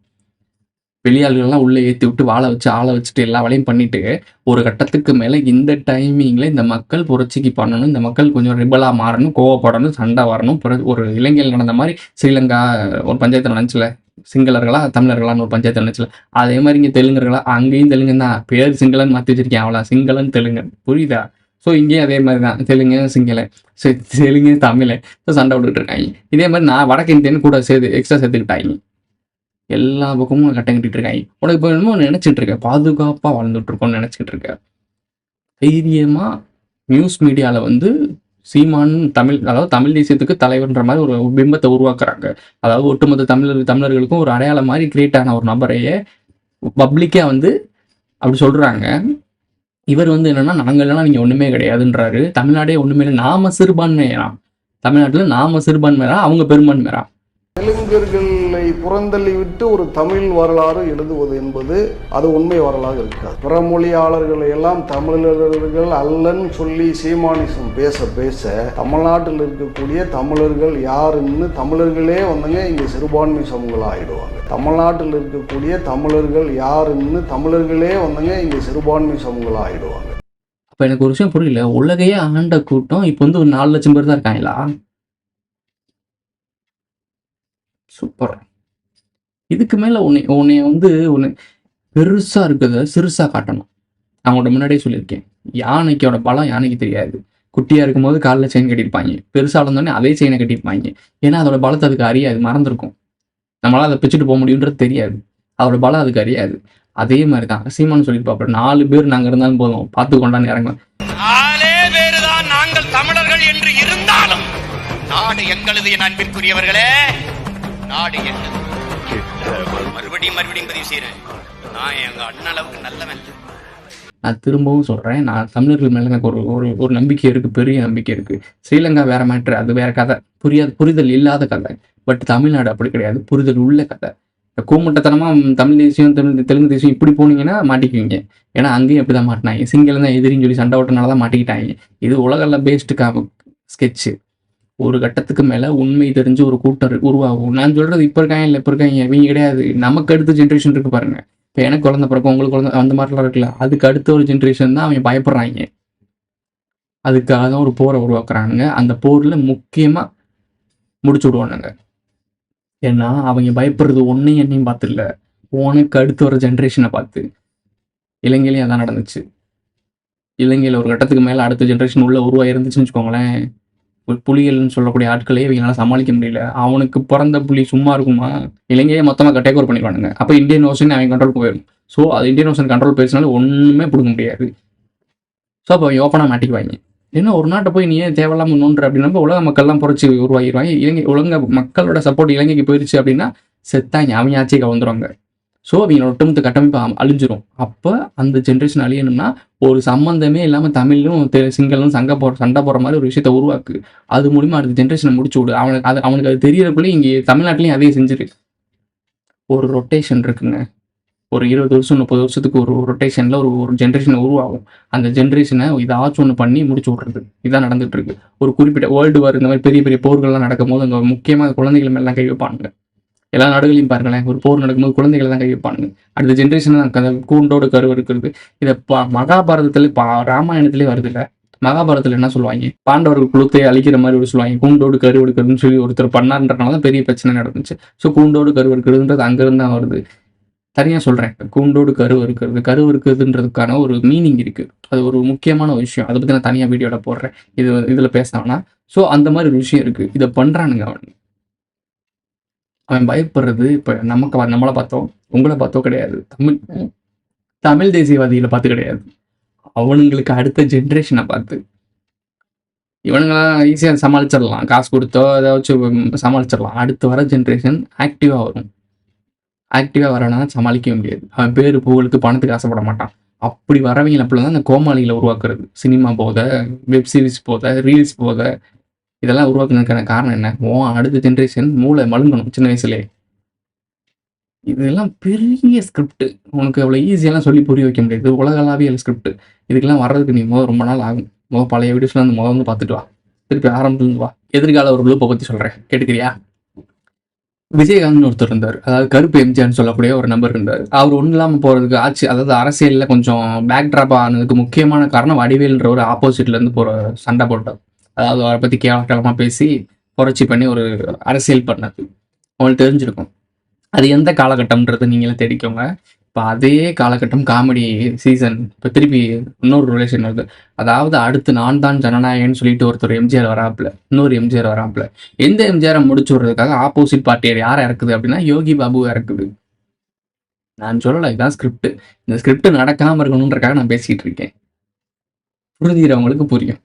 வெளியாளர்கள்லாம் உள்ள ஏற்றி விட்டு ஆளை வச்சுட்டு எல்லா வேலையும் பண்ணிட்டு ஒரு கட்டத்துக்கு மேல இந்த டைமிங்ல இந்த மக்கள் புரட்சிக்கு பண்ணணும், இந்த மக்கள் கொஞ்சம் ரிபலா மாறணும், கோவப்படணும், சண்டை வரணும். ஒரு இலங்கையில் நடந்த மாதிரி ஸ்ரீலங்கா ஒரு பஞ்சாயத்து நினைச்சல, சிங்களர்களா தமிழர்களான்னு ஒரு பஞ்சாயத்து நினைச்சல, அதே மாதிரி இங்க தெலுங்கர்களா, அங்கேயும் தெலுங்கு தான், பேர் சிங்களன் மாற்றி வச்சிருக்கேன், அவ்வளோ சிங்களன் தெலுங்கு, புரியுதா? ஸோ இங்கேயும் அதே மாதிரி தான், தெலுங்கு சிங்கள, தெலுங்கு தமிழ் சண்டை விட்டுட்டு இருக்காங்க. இதே மாதிரி நான் வடக்கு இந்தியன்னு கூட எக்ஸ்ட்ரா சேர்த்துக்கிட்டாங்க. எல்லா பக்கமும் கட்டம் கட்டிட்டு இருக்காங்க. உனக்கு இப்போ என்னமோ நினைச்சிட்டு இருக்க, பாதுகாப்பா வாழ்ந்துட்டு இருக்கோம்னு நினைச்சிட்டு இருக்க. தைரியமா நியூஸ் மீடியால சீமான் தமிழ் தேசியத்துக்கு தலைவர்ன்ற மாதிரி ஒரு பிம்பத்தை உருவாக்குறாங்க. அதாவது ஒட்டுமொத்த தமிழர்களுக்கும் ஒரு அடையாளம் மாதிரி கிரியேட் ஆன ஒரு நபரையே பப்ளிக்கா அப்படி சொல்றாங்க. இவர் என்னன்னா, நாங்கள் இல்லைன்னா நீங்க ஒண்ணுமே கிடையாதுன்றாரு. தமிழ்நாடே ஒண்ணுமே இல்லை, நாம சிறுபான்மையா, தமிழ்நாட்டுல நாம சிறுபான்மையா, அவங்க பெரும்பான்மையா. தெலுங்கர்களை புறந்தள்ளிவிட்டு ஒரு தமிழ் வரலாறு எழுதுவது என்பது அது உண்மை வரலாறு இருக்காது. பிற மொழியாளர்களை எல்லாம் தமிழர்கள் அல்லன்னு சொல்லி சீமானிசம் பேச பேச தமிழ்நாட்டில் இருக்கக்கூடிய தமிழர்கள் யாருன்னு தமிழர்களே வந்துங்க இங்கே சிறுபான்மை சமூகங்கள் ஆகிடுவாங்க. தமிழ்நாட்டில் இருக்கக்கூடிய தமிழர்கள் யாருன்னு தமிழர்களே வந்துங்க இங்கே சிறுபான்மை சமூகங்கள் ஆகிடுவாங்க. அப்ப எனக்கு ஒரு விஷயம் புரியல. உலகையே ஆண்ட கூட்டம் இப்போ வந்து ஒரு 4 லட்சம் பேர் தான் இருக்காங்களா? சூப்பர். இதுக்கு மேல உன்னை வந்து ஒன்று பெருசா இருக்கிறத சிறுசா காட்டணும். நான் உங்கள்கிட்ட முன்னாடியே சொல்லியிருக்கேன். யானைக்கோட பலம் யானைக்கு தெரியாது. குட்டியா இருக்கும்போது காலில் செயின் கட்டியிருப்பாங்க, பெருசா வளர்ந்தோடனே அதே செயினை கட்டியிருப்பாங்க. ஏன்னா அதோட பலத்தை அதுக்கு அறியாது, மறந்துருக்கும். நம்மளால அதை பிச்சுட்டு போக முடியுன்றது தெரியாது. அதோட பலம் அதுக்கு அறியாது. அதே மாதிரி தான் சீமான் சொல்லியிருப்பாப்ப 4 பேர் நாங்க இருந்தாலும் போதும், பார்த்து கொண்டாந்து இறங்குவோம். 4 பேருதான் நாங்கள் தமிழர்கள் என்று இருந்தாலும் நாடு எங்களது என் அன்பிற்குரியவர்களே, நாடு எங்களது. மறுபடியும் பதிவு செய்யறேன், நான் எங்க அண்ணன் அளவுக்கு நல்லவன். நான் திரும்பவும் சொல்றேன், நான் தமிழர்கள் மேல எனக்கு ஒரு நம்பிக்கை இருக்கு, பெரிய நம்பிக்கை இருக்கு. ஸ்ரீலங்கா வேற மேட்ரு, அது வேற கதை, புரிதல் இல்லாத கதை. பட் தமிழ்நாடு அப்படி கிடையாது, புரிதல் உள்ள கதை. கூமுட்டத்தனமா தமிழ் தேசியம் தெலுங்கு தேசியம் இப்படி போனீங்கன்னா மாட்டிக்குவீங்க. ஏன்னா அங்கேயும் அப்படிதான் மாட்டினாங்க. சிங்களம் தான் எதிரின்னு சொல்லி சண்டை ஓட்டனாலதான் மாட்டிக்கிட்டாங்க. இது உலகள பேஸ்டு ஸ்கெட்சு. ஒரு கட்டத்துக்கு மேல உண்மை தெரிஞ்சு ஒரு கூட்டம் உருவாகும். நான் சொல்றது இப்ப இருக்காங்க இல்லை இப்ப இருக்காங்க இவங்க கிடையாது. நமக்கு அடுத்த ஜென்ரேஷன் இருக்கு பாருங்க. இப்போ எனக்கு குழந்தை பிறக்கும், உங்களுக்கு குழந்தை, அந்த மாதிரிலாம் இருக்குல்ல, அதுக்கு அடுத்த ஒரு ஜென்ரேஷன் தான் அவங்க பயப்படுறாங்க. அதுக்காக தான் ஒரு போரை உருவாக்குறானுங்க. அந்த போர்ல முக்கியமா முடிச்சு விடுவானுங்க. ஏன்னா அவங்க பயப்படுறது ஒன்னையும் என்னையும் பார்த்து இல்லை, உனக்கு அடுத்து வர ஜென்ரேஷனை பார்த்து. இலங்கையிலையும் அதான் நடந்துச்சு. இலங்கையில் ஒரு கட்டத்துக்கு மேலே அடுத்த ஜென்ரேஷன் உள்ள உருவாக இருந்துச்சுன்னு வச்சுக்கோங்களேன், ஒரு புலிகள்னு சொல்லக்கூடிய ஆட்களே இவங்களால சமாளிக்க முடியல. அவனுக்கு பிறந்த புலி சும்மா இருக்குமா? இலங்கையை மொத்தமாக டேக் ஓவர் பண்ணிடுவானுங்க. அப்போ இந்தியன் ஓஷன் அவங்க கண்ட்ரோல் போயிடும். ஸோ அது இந்தியன் ஓஷன் கண்ட்ரோல் போயிடுச்சுனால ஒன்றுமே பிடிக்க முடியாது. ஸோ அப்போ அவங்க ஓப்பனாக மாட்டிக்குவாங்க. ஏன்னா ஒரு நாட்டை போய் நீ ஏன் தேவையில்லாமல் நோன்ற அப்படின்னா உலக மக்கள்லாம் புரட்சி உருவாகிடுவாங்க. உலக மக்களோட சப்போர்ட் இலங்கைக்கு போயிடுச்சு அப்படின்னா செத்தாங்க, அவங்க ஆட்சியை கலந்துருவாங்க. ஸோ அவங்களோட ஒட்டுமொத்த கட்டமைப்பு அழிஞ்சிரும். அப்போ அந்த ஜென்ரேஷன் அழியணும்னா ஒரு சம்மந்தமே இல்லாமல் தமிழும் சிங்களம் சண்டை போடுற மாதிரி ஒரு விஷயத்த உருவாக்கு. அது மூலிமா அடுத்த ஜென்ரேஷனை முடிச்சு விடு. அவனுக்கு அது தெரியறதுக்குள்ளே இங்கே தமிழ்நாட்டிலையும் அதே செஞ்சிரு. ஒரு ரொட்டேஷன் இருக்குங்க. ஒரு 20 வருஷம் 30 வருஷத்துக்கு ஒரு ரொட்டேஷனில் ஒரு ஜென்ரேஷன் உருவாகும். அந்த ஜென்ரேஷனை ஏதாச்சும் ஒன்று பண்ணி முடிச்சு விட்றது இதான் நடந்துட்டு இருக்கு. ஒரு குறிப்பிட்ட வேர்ல்டு வார் இந்த மாதிரி பெரிய பெரிய போர்கள்லாம் நடக்கும் போது அங்கே முக்கியமாக குழந்தைகள் மேலாம் கை வைப்பானுங்க. எல்லா நாடுகளையும் பாருங்களேன், ஒரு போர் நடக்கும்போது குழந்தைகளை தான் கை வைப்பானுங்க. அடுத்த ஜென்ரேஷன் தான் கூண்டோடு கருவு இருக்கிறது. இதை மகாபாரதத்துல ராமாயணத்திலே வருது இல்லை. மகாபாரதத்தில் என்ன சொல்லுவாங்க, பாண்டவர்கள் குலத்தை அழிக்கிற மாதிரி ஒரு சொல்லுவாங்க. கூண்டோடு கரு எடுக்கிறதுன்னு சொல்லி ஒருத்தர் பண்ணார்ன்றனால தான் பெரிய பிரச்சனை நடந்துச்சு. ஸோ கூண்டோடு கரு இருக்கிறதுன்றது அங்கேருந்து தான் வருது. தனியாக சொல்கிறேன், கூண்டோடு கரு இருக்குதுன்றதுக்கான ஒரு மீனிங் இருக்குது. அது ஒரு முக்கியமான ஒரு விஷயம். அதை பற்றி நான் தனியாக வீடியோவில் போடுறேன், இதில் பேசினோன்னா. ஸோ அந்த மாதிரி ஒரு விஷயம் இருக்குது. இதை பண்ணுறானுங்க. அவன் பயப்படுறது இப்போ நம்மளை பார்த்தோம், உங்களை பார்த்தோ கிடையாது, தமிழ் தேசியவாதிகளை பார்த்து கிடையாது, அவனுங்களுக்கு அடுத்த ஜென்ரேஷனை பார்த்து. இவனுங்களாம் ஈஸியாக சமாளிச்சிடலாம், காசு கொடுத்தோ ஏதாச்சும் சமாளிச்சிடலாம். அடுத்து வர ஜென்ரேஷன் ஆக்டிவாக வரும். ஆக்டிவாக வரனா சமாளிக்க முடியாது. அவன் பேர் புகழுக்கு பணத்துக்கு ஆசைப்பட மாட்டான். அப்படி வரவங்க அப்படி தான் அந்த கோமாளிகளை உருவாக்குறது. சினிமா போதை, வெப் சீரிஸ் போதை, ரீல்ஸ் போதை, இதெல்லாம் உருவாக்குனதுக்கான காரணம் என்ன? அடுத்த ஜென்ரேஷன் மூளை மழுங்கணும் சின்ன வயசுலேயே. இதெல்லாம் பெரிய ஸ்கிரிப்ட். உனக்கு அவ்வளோ ஈஸியெல்லாம் சொல்லி புரிய வைக்க முடியாது. உலகளாவிய ஸ்கிரிப்ட். இதுக்கெல்லாம் வர்றதுக்கு நீ ரொம்ப நாள் ஆகும். பழைய வீடியோஸ்லாம் அந்த வந்து பார்த்துட்டு வா, திருப்பி ஆரம்பத்துலேருந்து வா. எதிர்கால ஒரு குரூப்பை பற்றி சொல்கிறேன், கேட்டுக்கிறியா? விஜயகாந்த்னு ஒருத்தர் இருந்தார், அதாவது கருப்பு எம்ஜிஆர்னு சொல்லக்கூடிய ஒரு நபர் இருந்தார். அவர் ஒன்றும் இல்லாமல் போகிறதுக்கு ஆட்சி, அதாவது அரசியலில் கொஞ்சம் பேக் ட்ராப் ஆனதுக்கு முக்கியமான காரணம் வடிவேல்ன்ற ஒரு ஆப்போசிட்லேருந்து போகிற சண்டை போட்டார். அதாவது அவரை பற்றி கேவலமாக பேசி புரட்சி பண்ணி ஒரு அரசியல் பண்ணது உங்களுக்கு தெரிஞ்சிருக்கும். அது எந்த காலகட்டம்ன்றது நீங்களே தேடிக்கோங்க. இப்போ அதே காலகட்டம் காமெடி சீசன் இப்போ திருப்பி இன்னொரு ரிலேஷன் வருது. அதாவது அடுத்து நான் தான் ஜனநாயகன்னு சொல்லிட்டு ஒருத்தர் எம்ஜிஆர் வராப்புல, இன்னொரு எம்ஜிஆர் வராப்புல. எந்த எம்ஜிஆரை முடிச்சு விடுறதுக்காக ஆப்போசிட் பார்ட்டியர் யாரை இறக்குது அப்படின்னா யோகி பாபு இறக்குது. நான் சொல்லலை, இதுதான் ஸ்கிரிப்ட். இந்த ஸ்கிரிப்ட் நடக்காமல் இருக்கணுன்றக்காக நான் பேசிக்கிட்டு இருக்கேன். புரிஞ்சுக்கிறவங்களுக்கு புரியும்.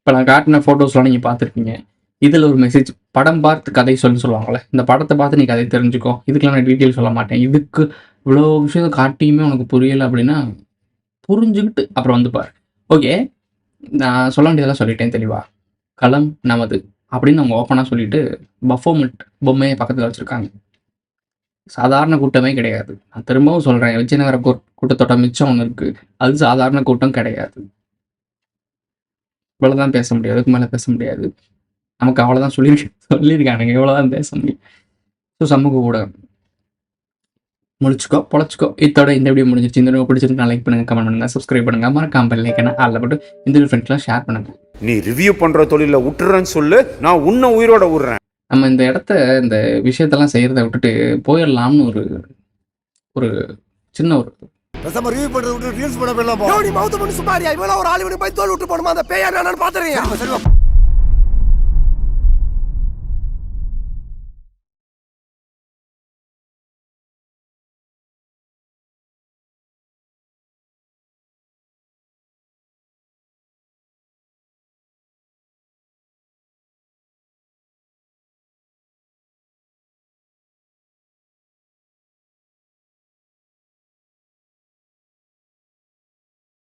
இப்போ நான் காட்டின ஃபோட்டோஸ்லாம் நீங்கள் பார்த்துருப்பீங்க. இதில் ஒரு மெசேஜ், படம் பார்த்து கதை சொல்லுவாங்கள்ல, இந்த படத்தை பார்த்து நீ கதை தெரிஞ்சுக்கோ, இதுக்கெல்லாம் நான் டீட்டெயில் சொல்ல மாட்டேன், இதுக்கு இவ்வளோ விஷயத்தை காட்டியுமே உனக்கு புரியலை அப்படின்னா புரிஞ்சுக்கிட்டு அப்புறம் வந்து பாரு. ஓகே, நான் சொல்ல வேண்டியதெல்லாம் சொல்லிட்டேன் தெளிவாக. களம் நமது அப்படின்னு அவங்க ஓப்பனாக சொல்லிட்டு பஃபோமெண்ட் பொம்மையை பக்கத்தில் வச்சுருக்காங்க. சாதாரண கூட்டமே கிடையாது. நான் திரும்பவும் சொல்கிறேன், விஜயநகர கூட்டத்தோட மிச்சம் ஒன்று இருக்குது, அது சாதாரண கூட்டம் கிடையாது. இவ்வளோதான் பேச முடியாது, அதுக்கு மேலே பேச முடியாது. நமக்கு அவ்வளோதான் சொல்லியிருக்கானுங்க, இவ்வளோதான் பேச முடியும். ஸோ சமூக ஊடகம் முடிச்சுக்கோ, பொழைச்சிக்கோ. இதோட இந்த வீடியோ முடிஞ்சிருச்சு. இந்த வீடியோ பிடிச்சிருந்தா லைக் பண்ணுங்கள், கமெண்ட் பண்ணுங்கள், சப்ஸ்கிரைப் பண்ணுங்கள், மறக்காம பெல் ஐகானை ஆல்ல போட்டு இந்த ஃப்ரெண்ட்ஸ்லாம் ஷேர் பண்ணுங்கள். நீ ரிவ்யூ பண்ற தொழில விட்டுறேன்னு சொல்லு, நான் உன்னை உயிரோட விடுறேன். நம்ம இந்த இடத்த இந்த விஷயத்தெல்லாம் செய்கிறத விட்டுட்டு போயிடலாம்னு ஒரு சின்ன ஒரு ரிவ்யூ பண்றது விட்டு ரீல்ஸ் பண்ண போயிடலாம். நீ மவுத் பண்ணி சும்மாரியா, இவ்வளவு ஒரு ஆளு போய் தோல் விட்டு போடுமா, அந்த பேயா நான் பாத்துறேன்.